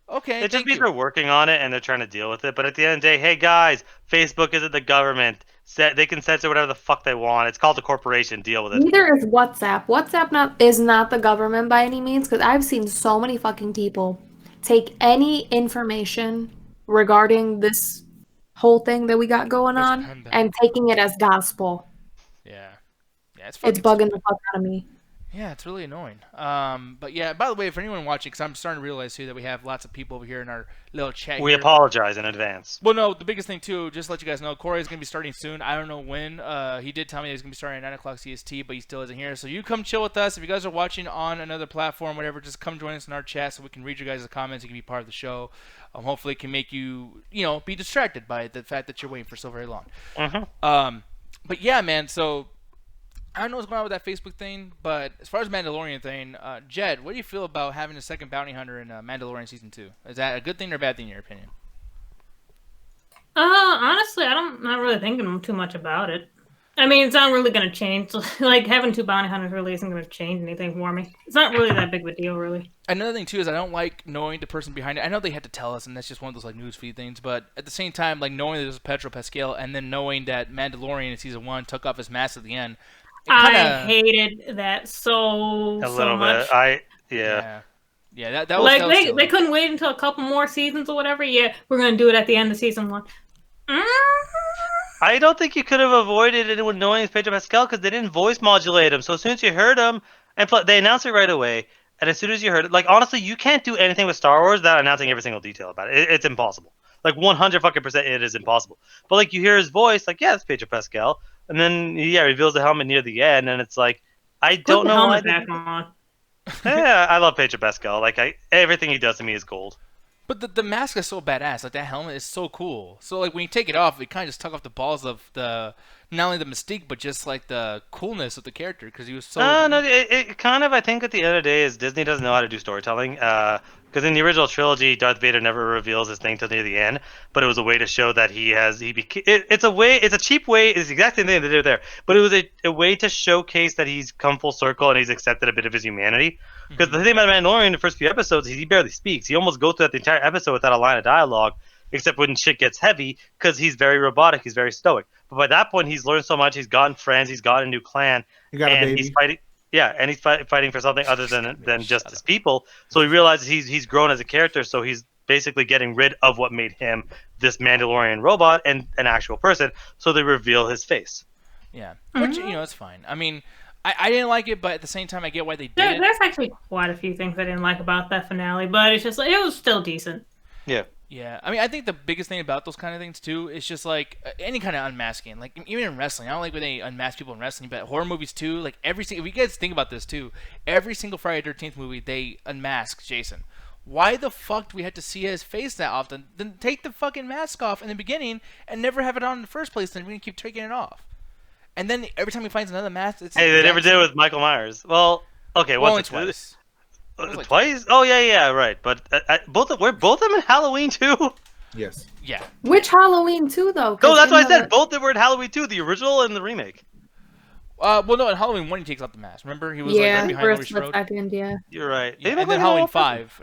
Okay, it just means they're working on it and they're trying to deal with it. But at the end of the day, hey guys, Facebook isn't the government. They can censor whatever the fuck they want. It's called a corporation. Deal with it. Neither is WhatsApp. WhatsApp is not the government by any means, because I've seen so many fucking people take any information regarding this whole thing that we got going on and taking it as gospel. Yeah, it's bugging the fuck out of me. Yeah, it's really annoying. But yeah, by the way, for anyone watching, because I'm starting to realize too that we have lots of people over here in our little chat. We apologize in advance. Well, no, the biggest thing too, just to let you guys know, Corey is going to be starting soon. I don't know when. He did tell me he's going to be starting at 9 o'clock CST, but he still isn't here. So you come chill with us. If you guys are watching on another platform, whatever, just come join us in our chat so we can read your guys' comments. You can be part of the show. Hopefully, it can make you, be distracted by the fact that you're waiting for so very long. But yeah, man. So. I don't know what's going on with that Facebook thing, but as far as Mandalorian thing, Jed, what do you feel about having a second bounty hunter in Mandalorian Season 2? Is that a good thing or a bad thing in your opinion? Honestly, I'm not really thinking too much about it. I mean, it's not really going to change. Like, having 2 bounty hunters really isn't going to change anything for me. It's not really that big of a deal, really. Another thing too is I don't like knowing the person behind it. I know they had to tell us, and that's just one of those like newsfeed things. But at the same time, like knowing that there's Pedro Pascal, and then knowing that Mandalorian in season 1 took off his mask at the end, I hated that so much. Yeah, that was like that was they couldn't wait until a couple more seasons or whatever. Yeah, we're gonna do it at the end of season 1. I don't think you could have avoided anyone knowing it's Pedro Pascal because they didn't voice modulate him. So as soon as you heard him, and they announced it right away, and as soon as you heard it, like honestly, you can't do anything with Star Wars without announcing every single detail about it. It's impossible. Like 100% it is impossible. But like you hear his voice, like yeah, it's Pedro Pascal, and then reveals the helmet near the end, and it's like I don't know why. Yeah, I love Pedro Pascal. Like everything he does to me is gold. But the mask is so badass. Like that helmet is so cool. So like when you take it off, it kind of just took off the balls of the not only the mystique, but just like the coolness of the character because he was so. No, it kind of I think at the end of the day is Disney doesn't know how to do storytelling. Because in the original trilogy, Darth Vader never reveals his thing till near the end, but it was a way to show that it's a cheap way. It's the exact same thing they did there, but it was a way to showcase that he's come full circle and he's accepted a bit of his humanity. Because the thing about Mandalorian in the first few episodes is he barely speaks. He almost goes through the entire episode without a line of dialogue, except when shit gets heavy, because he's very robotic, he's very stoic. But by that point, he's learned so much. He's gotten friends. He's got a new clan, and he's fighting. Yeah, and he's fighting for something other than just his people. So he realizes he's grown as a character. So he's basically getting rid of what made him this Mandalorian robot and an actual person. So they reveal his face. Yeah, which it's fine. I mean. I didn't like it, but at the same time, I get why they did it. There's actually quite a few things I didn't like about that finale, but it's just like it was still decent. Yeah. Yeah, I mean, I think the biggest thing about those kind of things too is just like any kind of unmasking. Like even in wrestling, I don't like when they unmask people in wrestling, but horror movies too. Like if you guys think about this too, every single Friday the 13th movie they unmask Jason. Why the fuck do we have to see his face that often? Then take the fucking mask off in the beginning and never have it on in the first place. Then we can keep taking it off. And then every time he finds another mask, it's they never did it with Michael Myers. Well, okay, once twice. Twice? Oh yeah, right. But were both of them in Halloween too? Yes. Yeah. Which Halloween 2 though? No, that's why I said both of them were in Halloween 2, the original and the remake. Well, no, in Halloween 1 he takes out the mask. Remember, he was like right behind Laurie Strode. At the end, yeah. You're right. Yeah, and then Halloween 5,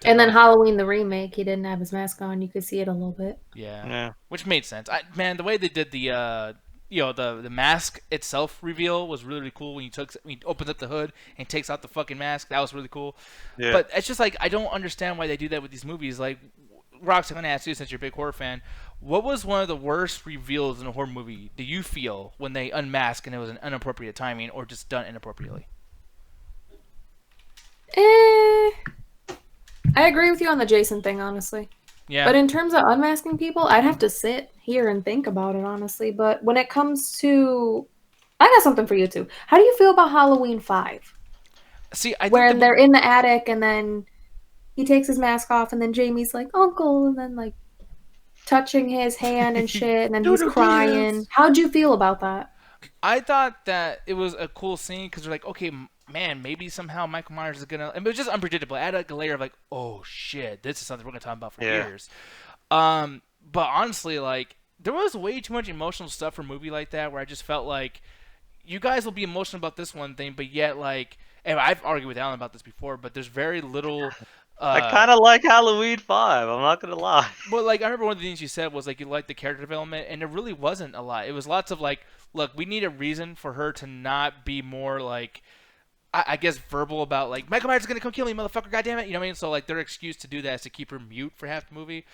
and then Halloween the remake, he didn't have his mask on. You could see it a little bit. Yeah. Which made sense. Man, the way they did the the mask itself reveal was really, really cool when he opens up the hood and takes out the fucking mask. That was really cool. Yeah. But it's just like I don't understand why they do that with these movies. Like, Rox, I'm gonna ask you since you're a big horror fan, what was one of the worst reveals in a horror movie do you feel when they unmask and it was an inappropriate timing or just done inappropriately? I agree with you on the Jason thing, honestly. Yeah. But in terms of unmasking people, I'd have to sit here and think about it, honestly. But when it comes to... I got something for you, too. How do you feel about Halloween 5? See, where they're in the attic, and then he takes his mask off, and then Jamie's like, Uncle, and then, like, touching his hand and shit, and then he's crying. How'd you feel about that? I thought that it was a cool scene, because they're like, okay, man, maybe somehow Michael Myers is gonna. It was just unpredictable. I had like a layer of like, oh shit, this is something we're gonna talk about for years. But honestly, like there was way too much emotional stuff for a movie like that, where I just felt like you guys will be emotional about this one thing, but yet like, and I've argued with Alan about this before, but there's very little. I kind of like Halloween 5. I'm not gonna lie. Well, like I remember one of the things you said was like you liked the character development, and there really wasn't a lot. It was lots of like, look, we need a reason for her to not be more like. I guess verbal about like Michael Myers is gonna come kill me, motherfucker, goddammit. You know what I mean? So like their excuse to do that is to keep her mute for half the movie.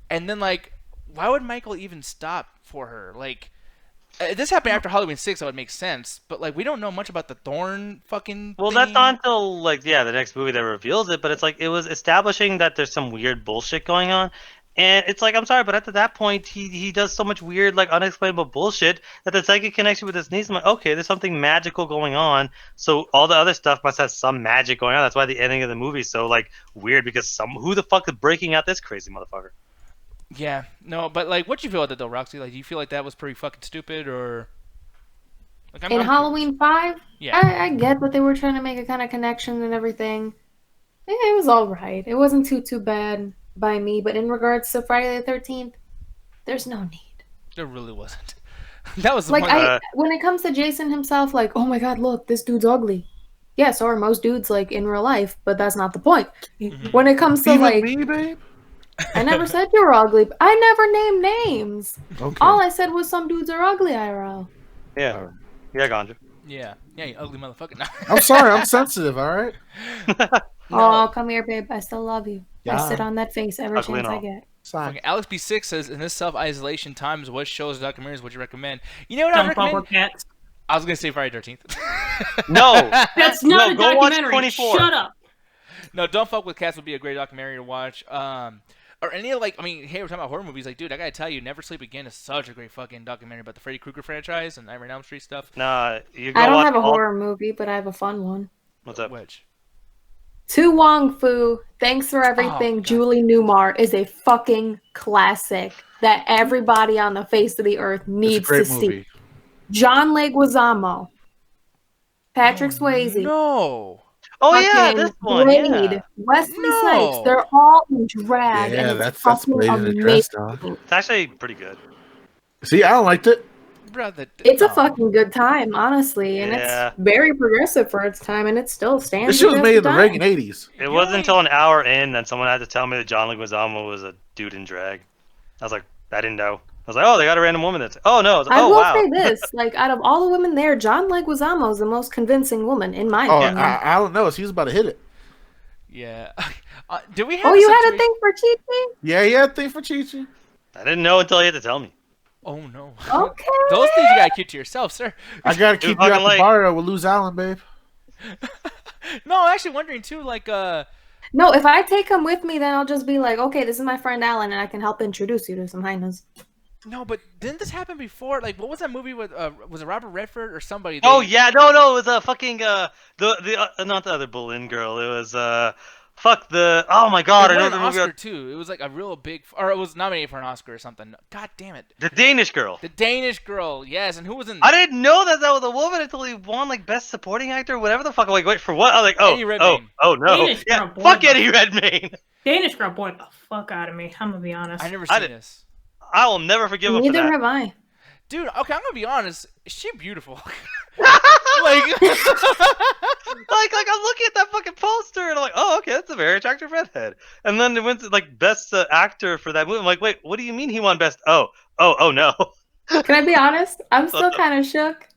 And then like, why would Michael even stop for her? Like, this happened after Halloween 6, that would make sense. But like, we don't know much about the Thorn fucking. Well, thing. That's not until like the next movie that reveals it. But it's like it was establishing that there's some weird bullshit going on. And it's like, I'm sorry, but at that point, he does so much weird, like, unexplainable bullshit that the psychic connection with his niece, I'm like, okay, there's something magical going on. So all the other stuff must have some magic going on. That's why the ending of the movie is so, like, weird, because who the fuck is breaking out this crazy motherfucker? Yeah, no, but, like, what do you feel about that, though, Roxy? Like, do you feel like that was pretty fucking stupid, or... Like, in Halloween 5? Yeah. I get that they were trying to make a kind of connection and everything. It was all right. It wasn't too bad by me, but in regards to Friday the 13th, There's no need. There really wasn't. That was the Like one. when it comes to Jason himself, like, oh my god, look, this dude's ugly. Yeah, so are most dudes like in real life, but that's not the point. When it comes to Even like, me, babe. I never said you were ugly. I never named names. Okay. All I said was some dudes are ugly, IRL. Yeah. Yeah, Ganja. Yeah, you ugly motherfucker. No. I'm sorry, I'm sensitive. All right. Oh, come here, babe. I still love you. Yeah. I sit on that face every Ugly chance and I all. get. Sorry. Okay, Alex B6 says, in this self-isolation times, what shows or documentaries would you recommend? You know what I Don't fuck recommend? with cats. I was gonna say Friday 13th. No. That's not a go watch documentary. 24. Shut up. No, Don't Fuck with Cats would be a great documentary to watch. Or any of, like, I mean, hey, we're talking about horror movies. Like, dude, I gotta tell you, Never Sleep Again is such a great fucking documentary about the Freddy Krueger franchise and Nightmare on Elm Street stuff. Nah, you go I don't watch have a all- horror movie, but I have a fun one. What's up? Which? To Wong Fu, Thanks for Everything, God. Julie Newmar is a fucking classic that everybody on the face of the earth It's a needs great to movie. see. John Leguizamo, Patrick Swayze, No. Oh yeah, fucking this one. Blade, Yeah. Wesley No. Snipes. They're all in drag, Yeah, and it's that's fucking Blade in a dress, dog. amazing. It's actually pretty good. See, I don't liked it. Brother. It's a no. fucking good time, honestly, and Yeah. it's very progressive for its time, and it still stands. This shit was the made in test the of Reagan time. 80s. It wasn't until an hour in that someone had to tell me that John Leguizamo was a dude in drag. I was like, I didn't know. I was like, oh, they got a random woman that's. Oh no. I was like, I oh will wow. say this: like, out of all the women there, John Leguizamo is the most convincing woman, in my Oh, opinion. I don't know. He was about to hit it. Yeah. Do we have Oh, you had a thing for Chi-Chi? Yeah, he had a thing for Chi-Chi. I didn't know until he had to tell me. Oh no. Okay. Those things you gotta keep to yourself, sir. I gotta keep you fucking out the late. bar with Luz Allen, babe. No, I'm actually wondering too, like, No, if I take him with me, then I'll just be like, okay, this is my friend Alan, and I can help introduce you to some hyenas. no, but didn't this happen before? Like, what was that movie with, was it Robert Redford or somebody? Oh yeah, no, it was a fucking the not the other Boleyn girl. It was fuck the oh my god, It I know won the an movie. Oscar too. It was like a real big, or it was nominated for an Oscar or something. God damn it. The Danish girl. The Danish girl, yes, and who was in I didn't know that was a woman until he won like best supporting actor, whatever the fuck. I'm like, wait for what? I was like, oh, Eddie Redmayne. oh no, Danish yeah, girl, boy, fuck the- Eddie Redmayne. Danish girl bored the fuck out of me. I'm gonna be honest. I never I seen did- this. I will never forgive him for Neither that. have I. Dude, okay, I'm gonna be honest. Is she beautiful? like, like I'm looking at that fucking poster and I'm like, oh, okay, that's a very attractive redhead. And then it went to like best actor for that movie. I'm like, wait, what do you mean he won best? Oh no. Can I be honest? I'm still kind of shook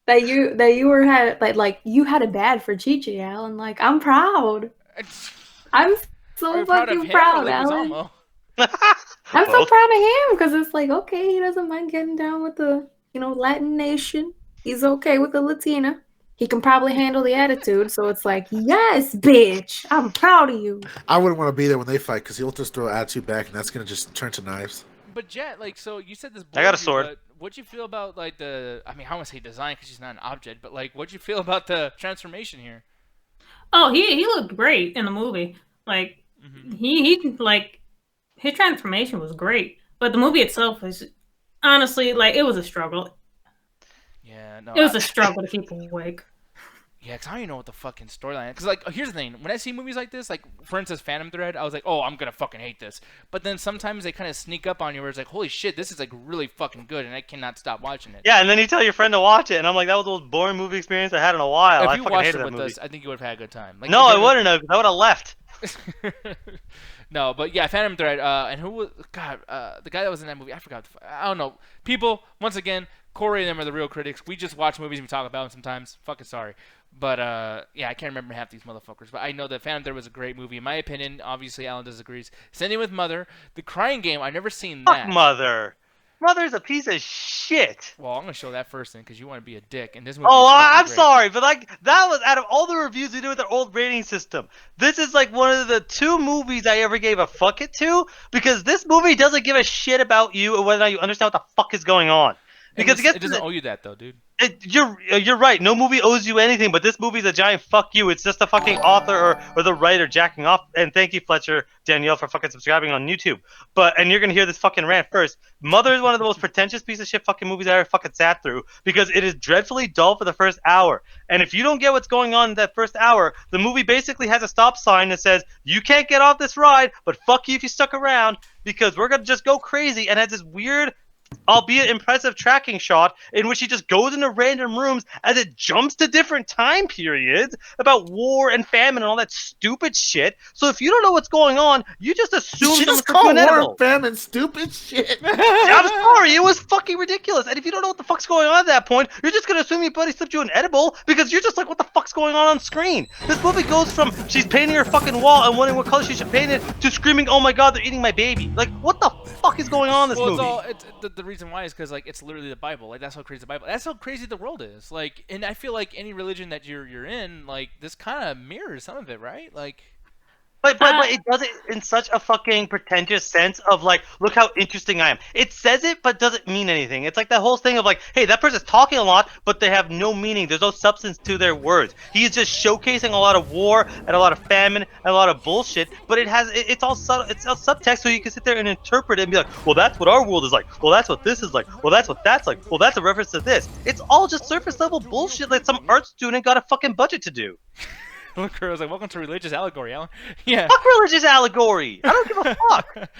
that you were had like you had it bad for Chi-Chi, Alan. Like, I'm proud. I'm are so you proud of fucking him proud, or Alan. Leguizamo? I'm so Both. proud of him because it's like, okay, he doesn't mind getting down with the, Latin nation. He's okay with the Latina. He can probably handle the attitude. So it's like, yes, bitch, I'm proud of you. I wouldn't want to be there when they fight because he'll just throw attitude back and that's going to just turn to knives. But Jet, like, so you said this. I got a bored you, sword. but what'd you feel about like the? I mean, I want to say design because she's not an object, but like, what'd you feel about the transformation here? Oh, he looked great in the movie. Like he like his transformation was great, but the movie itself is honestly like it was a struggle. Yeah, no. It was a struggle to keep awake. Yeah, because I don't even know what the fucking storyline is. Because, like, here's the thing. When I see movies like this, like, for instance, Phantom Thread, I was like, oh, I'm going to fucking hate this. But then sometimes they kind of sneak up on you where it's like, holy shit, this is, like, really fucking good, and I cannot stop watching it. Yeah, and then you tell your friend to watch it, and I'm like, that was the most boring movie experience I had in a while. If I you fucking watched hated it that with movie. us, I think you would have had a good time. Like, No, if I you- wouldn't have, because I would have left. No, but yeah, Phantom Thread, and who was, God, the guy that was in that movie, I forgot, I don't know. People, once again, Corey and them are the real critics. We just watch movies and we talk about them sometimes. Fucking sorry. But, yeah, I can't remember half these motherfuckers. But I know that Phantom Thread was a great movie. In my opinion, obviously Alan disagrees. Same thing with Mother. The Crying Game, I've never seen that. Fuck Mother. Mother's a piece of shit. Well, I'm going to show that first then because you want to be a dick. And this movie Oh, is fucking I'm great. sorry, but like that was out of all the reviews we did with our old rating system. This is like one of the 2 movies I ever gave a fuck it to because this movie doesn't give a shit about you or whether or not you understand what the fuck is going on. Because it doesn't owe you that, though, dude. You're right. No movie owes you anything, but this movie's a giant fuck you. It's just the fucking author or the writer jacking off. And thank you, Fletcher Danielle, for fucking subscribing on YouTube. And you're gonna hear this fucking rant first. Mother is one of the most pretentious piece of shit fucking movies I ever fucking sat through because it is dreadfully dull for the first hour. And if you don't get what's going on in that first hour, the movie basically has a stop sign that says you can't get off this ride, but fuck you if you stuck around. because we're gonna just go crazy, and has this weird, albeit impressive, tracking shot in which he just goes into random rooms as it jumps to different time periods about war and famine and all that stupid shit. So if you don't know what's going on, you just assume She someone's just called doing war edible. and famine stupid shit. I'm sorry, it was fucking ridiculous. And if you don't know what the fuck's going on at that point, you're just gonna assume your buddy slipped you an edible because you're just like, what the fuck's going on screen? This movie goes from she's painting her fucking wall and wondering what color she should paint it to screaming, "Oh my god, they're eating my baby!" Like, what the fuck is going on in this movie? The reason why is because like it's literally the Bible. Like that's how crazy the Bible. That's how crazy the world is. Like, and I feel like any religion that you're in, like this kind of mirrors some of it, right? Like. But it does it in such a fucking pretentious sense of like, look how interesting I am. It says it, but doesn't mean anything. It's like that whole thing of like, hey, that person's talking a lot, but they have no meaning. There's no substance to their words. He's just showcasing a lot of war and a lot of famine and a lot of bullshit. But it's all subtext, so you can sit there and interpret it and be like, well, that's what our world is like. Well, that's what this is like. Well, that's what that's like. Well, that's a reference to this. It's all just surface level bullshit that some art student got a fucking budget to do. Look, I was like, welcome to religious allegory, Alan. Yeah. Fuck religious allegory. I don't give a fuck.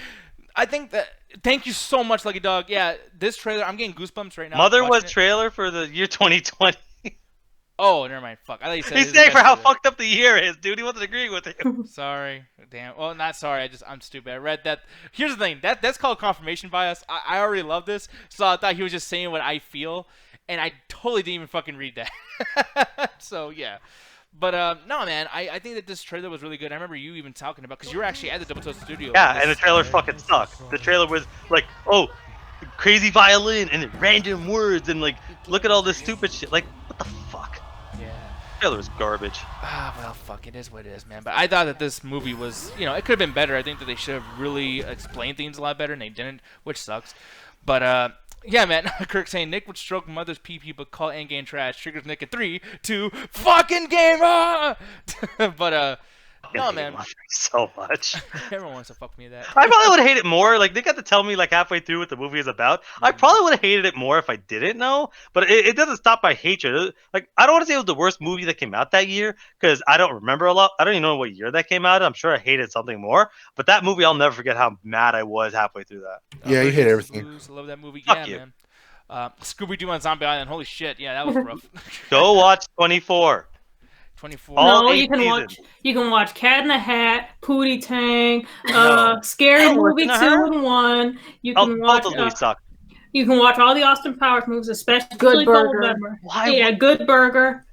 I think that. Thank you so much, Lucky Dog. Yeah, this trailer, I'm getting goosebumps right now. Mother was trailer for the year 2020. Oh, never mind. Fuck. I thought you said. He's saying for how fucked up the year is, dude. He wasn't agreeing with you. Sorry. Damn. Well, not sorry. I'm stupid. I read that. Here's the thing. That's called confirmation bias. I already love this, so I thought he was just saying what I feel, and I totally didn't even fucking read that. So yeah. But no, man, I think that this trailer was really good. I remember you even talking about, because you were actually at the Double Toe Studio. Yeah, and the trailer fucking sucked. The trailer was like, oh, crazy violin and random words and like, look at all this stupid shit. Like, what the fuck? Yeah. The trailer was garbage. Ah, well, fuck, it is what it is, man. But I thought that this movie was, it could have been better. I think that they should have really explained things a lot better, and they didn't, which sucks. But yeah, man. Kirk saying Nick would stroke mother's pee-pee but call endgame trash. Triggers Nick in 3, 2, fucking gamer. But no, man. So much. Everyone wants to fuck me that. I probably would have hated it more. Like, they got to tell me like halfway through what the movie is about. I probably would have hated it more if I didn't know. But it doesn't stop my hatred. Like, I don't want to say it was the worst movie that came out that year because I don't remember a lot. I don't even know what year that came out. I'm sure I hated something more. But that movie, I'll never forget how mad I was halfway through that. Yeah, you hate everything. I love that movie. Fuck yeah, you. man. Scooby-Doo on Zombie Island. Holy shit. Yeah, that was rough. Go watch 24. 24. All No, 8 you can seasons. watch Cat in the Hat, Pootie Tang, No. Scary Don't Movie listen 2 to her. and 1. You Oh, can both watch those movies suck. you can watch all the Austin Powers movies, especially Good Burger. Goldmember. Why Yeah, Good Burger.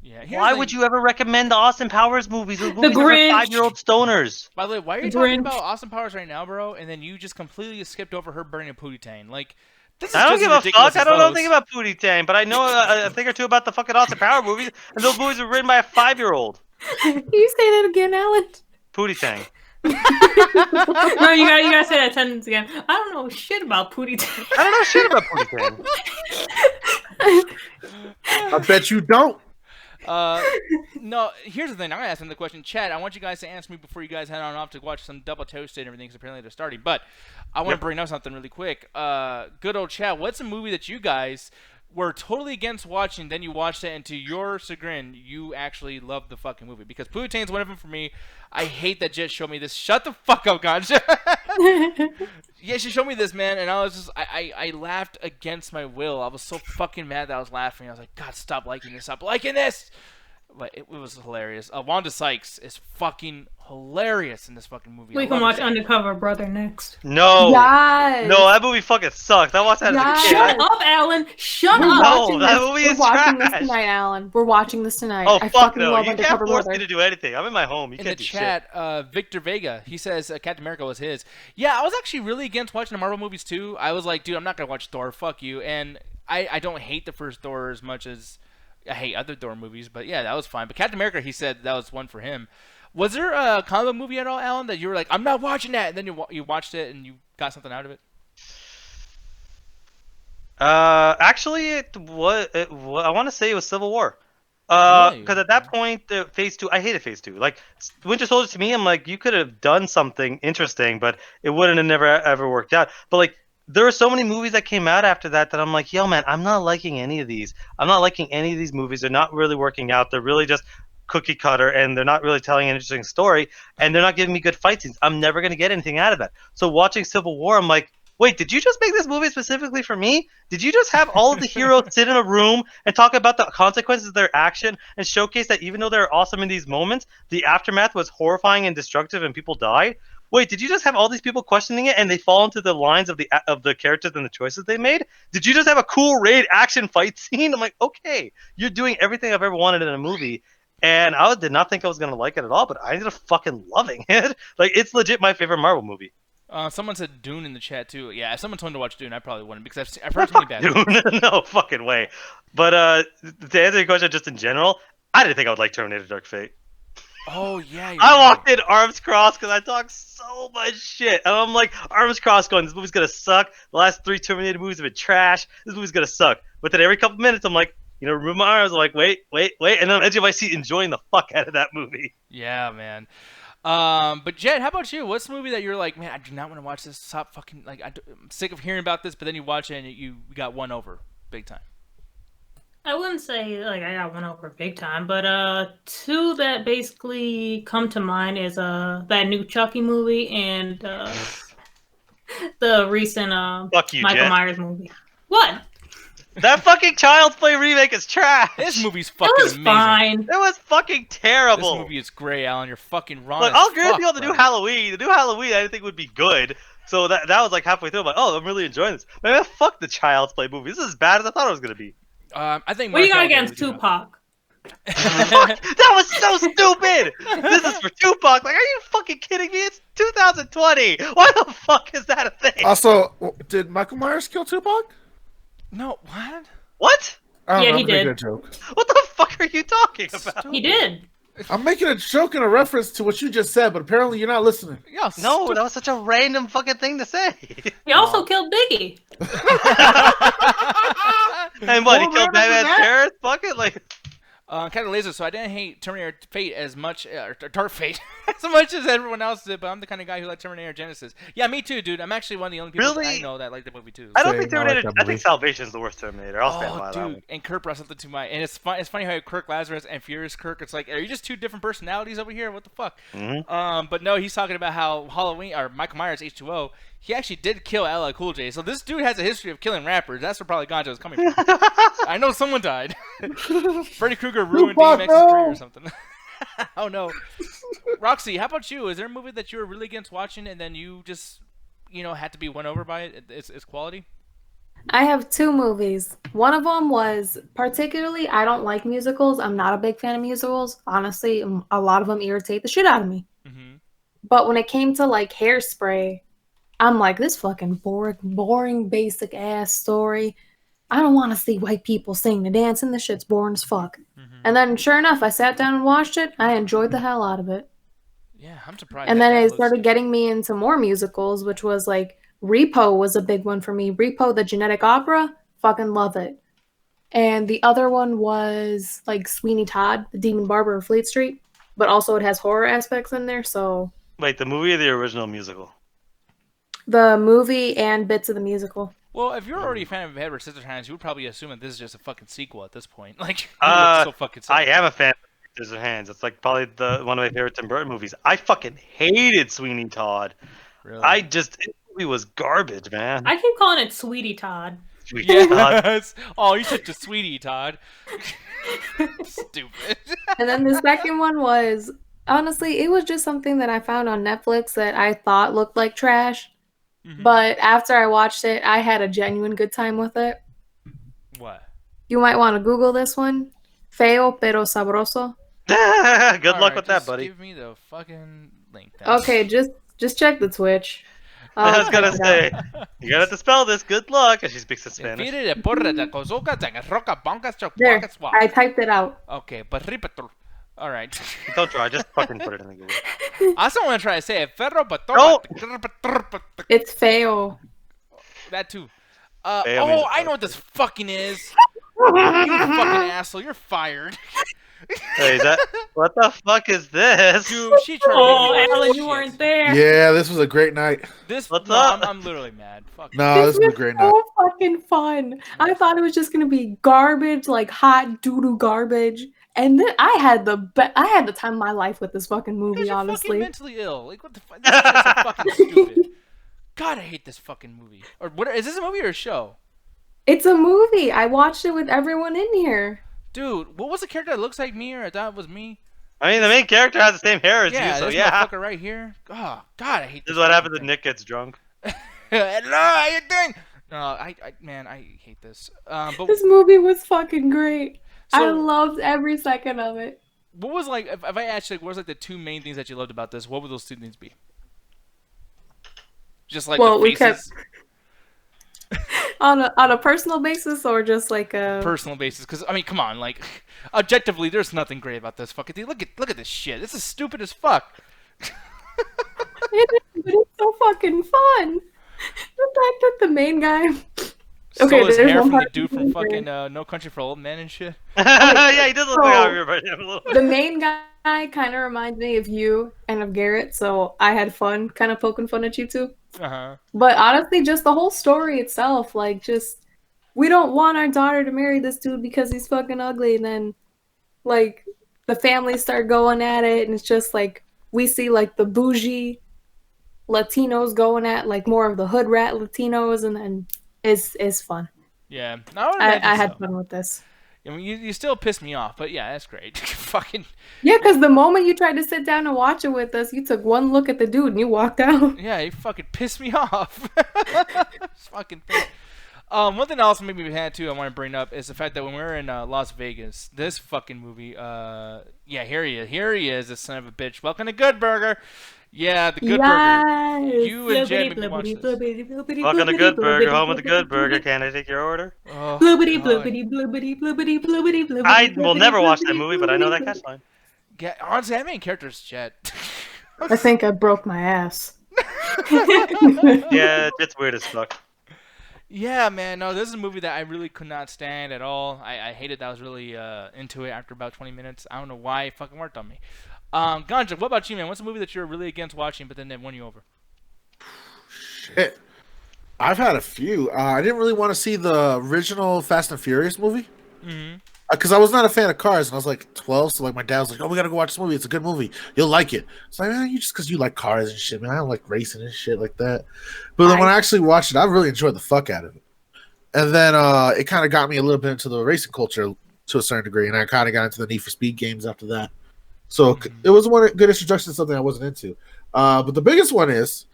Yeah, Why would you ever recommend the Austin Powers movies? Those movies are for Grinch. 5-year-old stoners. By the way, why are you The talking Grinch. about Austin Powers right now, bro? And then you just completely skipped over her burning a Pootie Tang. Like, this is I don't just give as a ridiculous fuck. I as don't know those. anything about Pootie Tang, but I know a thing or two about the fucking Austin Power movies, and those movies were written by a 5-year-old. Can you say that again, Alan? Pootie Tang. No, you gotta say that sentence again. I don't know shit about Pootie Tang. I don't know shit about Pootie Tang. I bet you don't. No, here's the thing. I'm gonna ask them the question. Chat, I want you guys to answer me before you guys head on off to watch some Double Toasted and everything, because apparently they're starting. But I want to bring up something really quick. Good old chat. What's a movie that you guys were totally against watching, then you watched it, and to your chagrin, you actually loved the fucking movie? Because Pootie Tang's one of them for me. I hate that Jet showed me this. Shut the fuck up, God. Yeah, she showed me this, man, and I was just, I laughed against my will. I was so fucking mad that I was laughing. I was like, God, stop liking this. Stop liking this. But it was hilarious. Wanda Sykes is fucking hilarious in this fucking movie. We I can love watch her. Undercover Brother next. No. Yes. No, that movie fucking sucked. I watched that as a Yes. kid. Shut up, Alan. Shut We're up. No, watching that this. movie We're is watching this trash. tonight, Alan. We're watching this tonight. Oh, I fuck fucking no. love You can't Undercover force Brother. me to do anything. I'm in my home. You In can't the do shit. chat, Victor Vega, he says Captain America was his. Yeah, I was actually really against watching the Marvel movies too. I was like, dude, I'm not gonna watch Thor. Fuck you. And I don't hate the first Thor as much as I hate other Thor movies. But yeah, that was fine. But Captain America, he said that was one for him. Was there a comic movie at all, Alan, that you were like, I'm not watching that, and then you watched it and you got something out of it? Actually, it was. I want to say it was Civil War. Because at that point, Phase 2, I hated Phase 2. Like, Winter Soldier to me, I'm like, you could have done something interesting, but it wouldn't have never ever worked out. But like, there were so many movies that came out after that I'm like, yo, man, I'm not liking any of these. I'm not liking any of these movies. They're not really working out. They're really just cookie cutter, and they're not really telling an interesting story, and they're not giving me good fight scenes. I'm never going to get anything out of that. So watching Civil War, I'm like, wait, did you just make this movie specifically for me? Did you just have all of the heroes sit in a room and talk about the consequences of their action and showcase that even though they're awesome in these moments, the aftermath was horrifying and destructive and people died? Wait, did you just have all these people questioning it and they fall into the lines of the characters and the choices they made? Did you just have a cool raid action fight scene? I'm like, okay, you're doing everything I've ever wanted in a movie. And I did not think I was going to like it at all, but I ended up fucking loving it. Like, it's legit my favorite Marvel movie. Someone said Dune in the chat too. Yeah, if someone told me to watch Dune, I probably wouldn't because I've heard too many bad. Dune? No fucking way. But to answer your question, just in general, I didn't think I would like Terminator: Dark Fate. Oh yeah. I walked in arms crossed because I talked so much shit, and I'm like arms crossed, going, "This movie's gonna suck. The last 3 Terminator movies have been trash. This movie's gonna suck." But then every couple minutes, I'm like, remove my arms. I'm like, wait, and then I'm edge of my seat, enjoying the fuck out of that movie. Yeah, man. But Jed, how about you? What's the movie that you're like, man, I do not want to watch this. Stop fucking, like, I'm sick of hearing about this. But then you watch it and you got won over big time. I wouldn't say like I got one over big time, but 2 that basically come to mind is that new Chucky movie and the recent Fuck you, Michael Jet. Myers movie. What? That fucking Child's Play remake is trash. This movie's That fucking was amazing. fine. It was fucking terrible. This movie is great, Alan. You're fucking wrong. Like, as I'll agree with fuck, you on the new bro. Halloween. The new Halloween, I didn't think would be good. So that was like halfway through. I'm like, oh, I'm really enjoying this. Man, fuck the Child's Play movie. This is as bad as I thought it was gonna be. I think. What do you got Mark against Hamill did Tupac? Fuck, that was so stupid. This is for Tupac. Like, are you fucking kidding me? It's 2020. Why the fuck is that a thing? Also, did Michael Myers kill Tupac? No, what? What? I don't Yeah, know, he I'm making did. a joke. What the fuck are you talking about? He did. I'm making a joke in a reference to what you just said, but apparently you're not listening. Yeah, No, that was such a random fucking thing to say. He also killed Biggie. And what? He Well, killed remember Batman that? Terrorist? Fucking like. kind of laser. So I didn't hate Terminator Fate as much, or Dark Fate, as much as everyone else did. But I'm the kind of guy who liked Terminator Genesis. Yeah, me too, dude. I'm actually one of the only people that I Really? know that like the movie too. I don't Same, think I like Terminator. that I think movie. Salvation's the worst Terminator. I'll stand by Oh, that one. dude, and Kirk brought something to mind, and it's fun. It's funny how Kirk Lazarus and Furious Kirk. It's like, are you just 2 different personalities over here? What the fuck? Mhm. But no, he's talking about how Halloween or Michael Myers H2O. He actually did kill LL Cool J. So this dude has a history of killing rappers. That's where probably Ganja was coming from. I know someone died. Freddy Krueger ruined Tupac, DMX's no! career or something. Oh no. Roxy, how about you? Is there a movie that you were really against watching and then you just, had to be won over by it? Its quality? I have 2 movies. One of them was particularly, I don't like musicals. I'm not a big fan of musicals. Honestly, a lot of them irritate the shit out of me. Mm-hmm. But when it came to like Hairspray, I'm like, this fucking boring, basic ass story. I don't want to see white people sing and dance, and this shit's boring as fuck. Mm-hmm. And then, sure enough, I sat down and watched it. I enjoyed the hell out of it. Yeah, I'm surprised. And then that it looks started good. getting me into more musicals, which was like Repo was a big one for me. Repo, the genetic opera, fucking love it. And the other one was like Sweeney Todd, the Demon Barber of Fleet Street, but also it has horror aspects in there. So Wait, the movie or the original musical? the movie and bits of the musical. Well, if you're already a fan of Edward Scissorhands, you would probably assume that this is just a fucking sequel at this point. Like, it's so fucking I silly. am a fan of Scissorhands. It's like probably one of my favorite Tim Burton movies. I fucking hated Sweeney Todd. Really? This movie was garbage, man. I keep calling it Sweetie Todd. Sweeney Todd. Yes. Oh, you're such a sweetie, Todd. Stupid. And then the second one was, honestly, it was just something that I found on Netflix that I thought looked like trash. Mhm. But after I watched it, I had a genuine good time with it. What? You might want to Google this one. Feo pero sabroso. Good All luck right, with that, just buddy. Give me the fucking link. then. Okay, just check the Twitch. I was I'll gonna check it say, out. you gotta have to spell this. Good luck. And she speaks in Spanish. Fire de porra de cozuca, de roca, bancas, There, chocolate, swap. I typed it out. Okay, but ripetor. All right. Don't try. Just fucking put it in the Google. I still want to try to say it. Ferro, but No. It's feo. That too. Hey, I mean, I know what this fucking is. You fucking asshole. You're fired. Hey, what the fuck is this? Dude, she tried to Oh, make me watch Alan, this you shit. weren't there. Yeah, this was a great night. What's No, up? I'm literally mad. Fuck. No, this was a was great night. so fucking fun. I thought it was just gonna be garbage, like hot doo-doo garbage. And then I had the time of my life with this fucking Because movie, you're fucking honestly. mentally ill. Like, what the fuck? This is just so fucking stupid. God, I hate this fucking movie. Or what? Is this a movie or a show? It's a movie. I watched it with everyone in here. Dude, what was the character that looks like me or I thought it was me? I mean, the main character has the same hair as Yeah, you, so this yeah. motherfucker right here. Oh, God, I hate This this. is what happens fucking when Nick gets drunk. thing. No, I think. No, man, I hate this. But This movie was fucking great. I So- loved every second of it. what was like? If I asked you, like, what was like the two main things that you loved about this? What would those two things be? Just like Well, the we kept- faces, On a personal basis or just like a personal basis. Because I mean, come on, like, objectively, there's nothing great about this fucking thing. Look at this shit. This is stupid as fuck. It is, but it's so fucking fun. The fact that the main guy Stole his there's hair one from the part dude in from the fucking movie. No Country for Old Men and shit. Yeah, he does look like so- I remember him a little bit. The main guy kind of reminds me of you and of Garrett, so I had fun kind of poking fun at you too. Uh-huh. But honestly, just the whole story itself, like, just we don't want our daughter to marry this dude because he's fucking ugly, and then like the families start going at it, and it's just like we see like the bougie Latinos going at like more of the hood rat Latinos, and then it's fun. Yeah. I, would I imagine had so. fun with this. I mean, you still piss me off, but yeah, that's great. Fucking Yeah, because the moment you tried to sit down and watch it with us, you took one look at the dude and you walked out. yeah, you fucking pissed me off. This fucking thing. One thing else maybe we had to I want to bring up is the fact that when we were in Las Vegas, this fucking movie, yeah, here he is, this son of a bitch. Welcome to Good Burger. Yeah, the Good Burger. Yes. You and Jen made me watch this. Welcome to Good Burger, home of the Good Burger. Can I take your order? Oh, Bloobity, God. bloobity, bloobity, bloobity, bloobity, bloobity. I will never watch that movie, but I know that catchline. Yeah, honestly, that main character's Jet. I think I broke my ass. Yeah, it's weird as fuck. Yeah, man. No, this is a movie that I really could not stand at all. I hated that I was really into it after about 20 minutes. I don't know why it fucking worked on me. Ganja, what about you, man? What's a movie that you're really against watching, but then it won you over? Shit. I've had a few. I didn't really want to see the original Fast and Furious movie Mm-hmm. because I was not a fan of cars, and I was like 12. So like my dad was like, "Oh, we gotta go watch this movie. It's a good movie. You'll like it." It's like, man, you just because you like cars and shit, man. I don't like racing and shit like that. But then when I actually watched it, I really enjoyed the fuck out of it. And then it kind of got me a little bit into the racing culture to a certain degree, and I kind of got into the Need for Speed games after that. So it was one good introduction to something I wasn't into. But the biggest one is,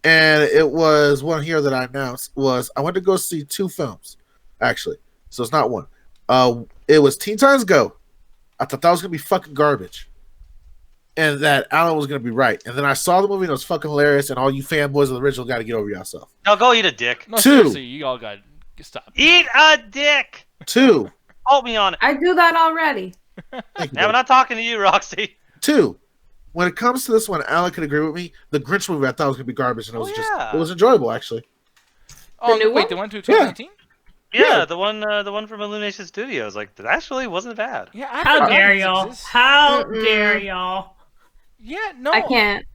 and it was one here that I announced, was I went to go see two films, actually. So it's not one. It was Teen Titans Go. I thought that was going to be fucking garbage. And that Alan was going to be right. And then I saw the movie and it was fucking hilarious, and all you fanboys of the original got to get over yourself. Now go eat a dick. No, Two. seriously, you all got stop. Eat a dick! Two. Hold me on it. I do that already. Thank you, Yeah, buddy. I'm not talking to you, Roxy. Two. When it comes to this one, Alan could agree with me. The Grinch movie I thought was going to be garbage, and it was yeah. it was enjoyable, actually. Oh, new wait, one? the one to 2019? Yeah, the one from Illumination Studios. Like, that actually wasn't bad. Yeah, I How forgot dare this y'all? exists. How Mm-mm. dare y'all? Yeah, no, I can't.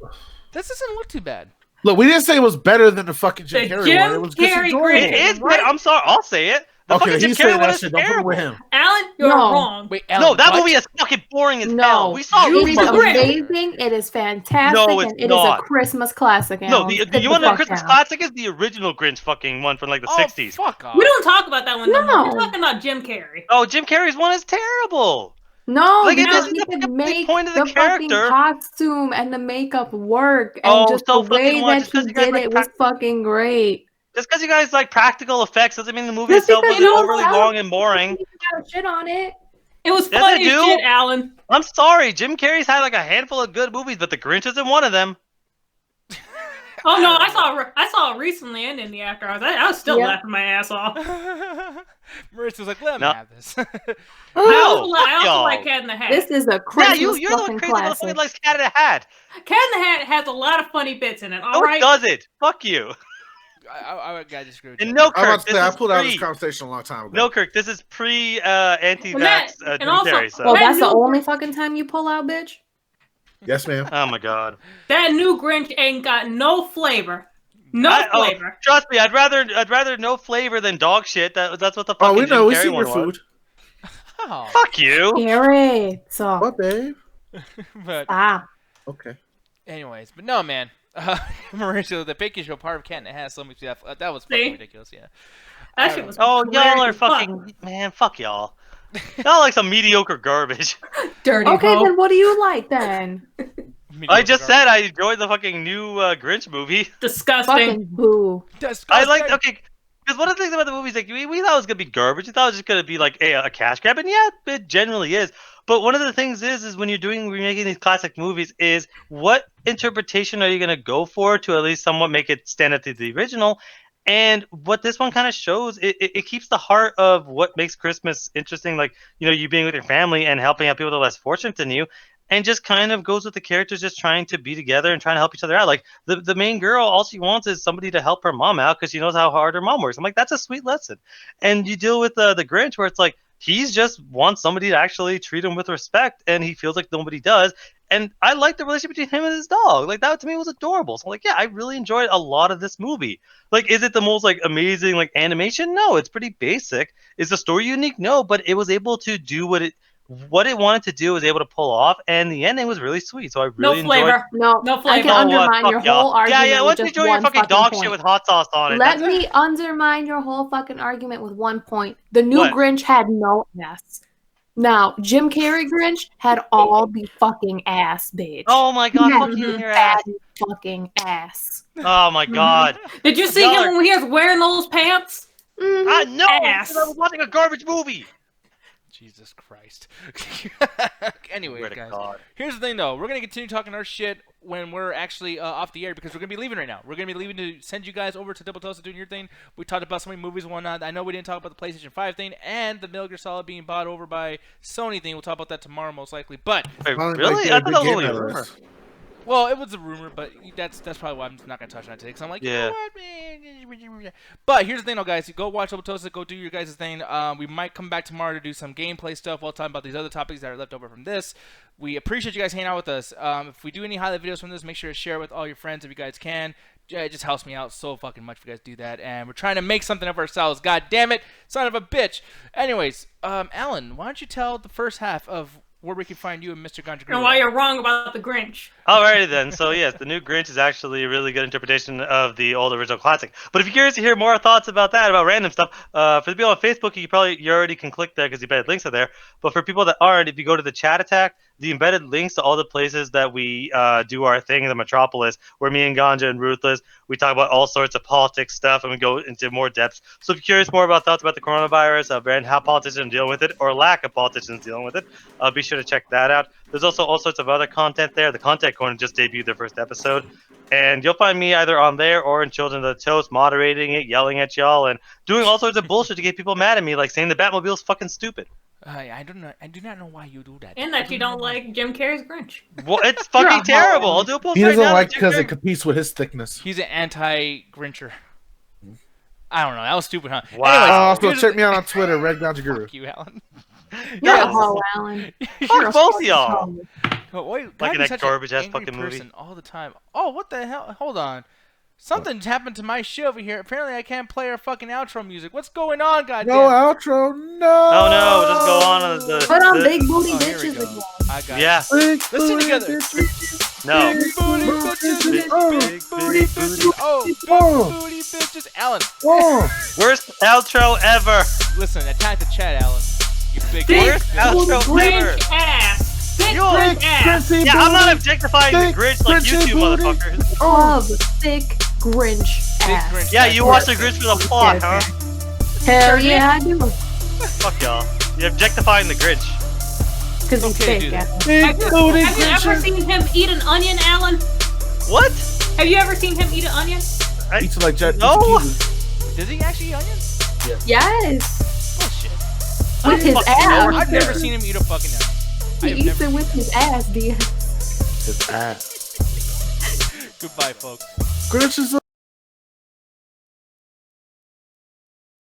this doesn't look too bad. Look, we didn't say it was better than the fucking Jim The Carrey Jim one. It was just Carrey enjoyable. Grinch. It is Right. good. I'm sorry. I'll say it. The Okay, fucking Jim he's Carrey saying one that is shit. Don't put it terrible. with him. Alan, you're No. wrong. Wait, Ellen, No, that what? movie is fucking boring as hell. No, We saw You it's Reese Grinch. amazing. It is fantastic, No, it's and it is not. a Christmas classic. No, Alan. the Sit you want the the fuck Christmas down. classic is the original Grinch fucking one from like the Oh, 60s. fuck off. We don't talk about that one. No. No. We're talking about Jim Carrey. Oh, Jim Carrey's one is terrible. No, Like, it because isn't he the could fucking make point of the fucking character. costume and the makeup work, and Oh, just so the way fucking what? that Just 'cause he you guys did like it was fucking great. Just because you guys like practical effects doesn't mean the movie Just itself because wasn't you don't overly sound- long and boring. You got shit on it. It was Yes, funny I as do. shit, Alan. I'm sorry, Jim Carrey's had like a handful of good movies, but The Grinch isn't one of them. Oh no, I saw it recently and in the after hours. I was still Yeah. laughing my ass off. Marissa's like, let me No. have this. I No, also y'all. like Cat in the Hat. This is a Yeah, Christmas you're the one fucking crazy classic. motherfucker likes Cat in a Hat. Cat in the Hat has a lot of funny bits in it. No, All right. it doesn't. Fuck you. I disagree with And you. no, I'm about Kirk, to say, I this is pulled out of this pre. conversation a long time ago. No, Kirk, this is pre anti-vax And Jim also- Carrey. So. Well, that's the new- only fucking time you pull out, bitch. Yes, ma'am. Oh my god. That new Grinch ain't got no flavor. No Oh, flavor. trust me, I'd rather no flavor than dog shit. That's what the Oh, fucking we know. Jim We Carrey seen your one was. food. Oh, Fuck you. Gary, so What, babe? but stop. Okay. anyways, but no, man. Mauricio, the Pinky Show part of Cat in the Hat. So that was fucking See? ridiculous. Yeah. That shit was. Oh, y'all hilarious are as fuck. fucking man. Fuck y'all. Y'all like some mediocre garbage. dirty. Okay, hoe. then what do you like then? I just said I enjoyed the fucking new Grinch movie. Disgusting. Fucking boo. I like okay. Because one of the things about the movie is like we thought it was gonna be garbage. We thought it was just gonna be like a cash grab, and yeah, it generally is. But one of the things is when you're remaking these classic movies, is what interpretation are you gonna go for to at least somewhat make it stand up to the original? And what this one kind of shows, it keeps the heart of what makes Christmas interesting, like you being with your family and helping out people that are less fortunate than you. And just kind of goes with the characters just trying to be together and trying to help each other out. Like the main girl, all she wants is somebody to help her mom out because she knows how hard her mom works. I'm like, that's a sweet lesson. And you deal with the Grinch where it's like he's just wants somebody to actually treat him with respect, and he feels like nobody does. And I like the relationship between him and his dog. Like that to me was adorable. So I'm like, yeah, I really enjoyed a lot of this movie. Like, is it the most like amazing like animation? No, it's pretty basic. Is the story unique? No, but it was able to do what it wanted to do, was able to pull off, and the ending was really sweet. So I No really enjoyed. flavor. No, No I flavor. can Oh, undermine fuck your y'all. whole argument. Yeah, with let's just enjoy your one fucking dog point. shit with hot sauce on it. Let That's- me undermine your whole fucking argument with one point. The new What? Grinch had no ass. Now, Jim Carrey Grinch had all the fucking ass, bitch. Oh my god, Yeah. fuck you in your ass. Bad fucking ass. Oh my god. Did you see Y'all him are- when he was wearing those pants? Mhm. No, Ass. because I was watching a garbage movie. Jesus Christ. Anyways, Swear to guys. God. Here's the thing, though. We're going to continue talking our shit when we're actually off the air because we're going to be leaving right now. We're going to be leaving to send you guys over to Double Toast doing your thing. We talked about so many movies and whatnot. I know we didn't talk about the PlayStation 5 thing and the Metal Gear Solid being bought over by Sony thing. We'll talk about that tomorrow most likely. But, Wait, Probably really? like I the thought that was only a beginners. rumor. well, it was a rumor, but that's probably why I'm not going to touch on it today because I'm like, you Yeah. know what, man? But here's the thing, though, guys. Go watch Double Toast, go do your guys' thing. We might come back tomorrow to do some gameplay stuff while talking about these other topics that are left over from this. We appreciate you guys hanging out with us. If we do any highlight videos from this, make sure to share it with all your friends if you guys can. It just helps me out so fucking much if you guys do that. And we're trying to make something of ourselves. God damn it, son of a bitch. Anyways, Alan, why don't you tell the first half of where we can find you and Mr. Ganja And why you're wrong about the Grinch. Alrighty then. So yes, the new Grinch is actually a really good interpretation of the old original classic. But if you're curious to hear more thoughts about that, about random stuff, for the people on Facebook, you already can click there because the embedded links are there. But for people that aren't, if you go to the chat attack, the embedded links to all the places that we do our thing in the Metropolis, where me and Ganja and Ruthless, we talk about all sorts of politics stuff and we go into more depth. So if you're curious more about thoughts about the coronavirus, and how politicians deal with it, or lack of politicians dealing with it, be sure to check that out. There's also all sorts of other content there. The Content Corner just debuted their first episode. And you'll find me either on there or in Children of the Toast, moderating it, yelling at y'all, and doing all sorts of bullshit to get people mad at me, like saying the Batmobile's fucking stupid. I don't know. I do not know why you do that. And that you don't like Jim Carrey's Grinch. Well, it's fucking terrible. I'll do a post He right doesn't now. like Jim because it Carrey- competes with his thickness. He's an anti-Grincher. I don't know. That was stupid, huh? Wow. Anyways, Also, check me out on Twitter, Reg Guru. fuck you, Alan. You're Yes. a hoe, Alan. Fuck both of y'all. Oh, wait, Like God, in you're that such an garbage-ass angry fucking movie. person all the time. Oh, what the hell? Hold on. Something's happened to my shit over here. Apparently, I can't play our fucking outro music. What's going on, goddamn? No outro, no. Oh no, just go on with the. Put on the- big booty Oh, here we bitches go. again. I got Yeah. Big Let's sing booty together. bitches. No. Big booty bitches. Big, Oh. big booty booty. Oh, big Oh. booty bitches. Alan, Oh, Worst outro ever. listen, attack the chat, Alan. You big Big Worst outro ever. Grinch ass. Big You Grinch ass. Grinchy Yeah, I'm not booty. objectifying the Big Grinch like you Grinchy two booty. motherfuckers. Oh, Love thick Grinch Big ass. Grinch. Yeah, you watch the Grinch for the plot, huh? Hell yeah, I do. Fuck y'all. You're objectifying the Grinch. Because he's Okay, thick. dude. Alan. big booty Have you ever bitches. seen him eat an onion, Alan? What? Have you ever seen him eat an onion? Eats like Jet. No. Does he actually eat onions? Yes. Bullshit. With his fucking ass. know. I've never seen him eat a fucking onion. I He have eats never it with his ass, dude. His ass. Goodbye, folks. Grinch is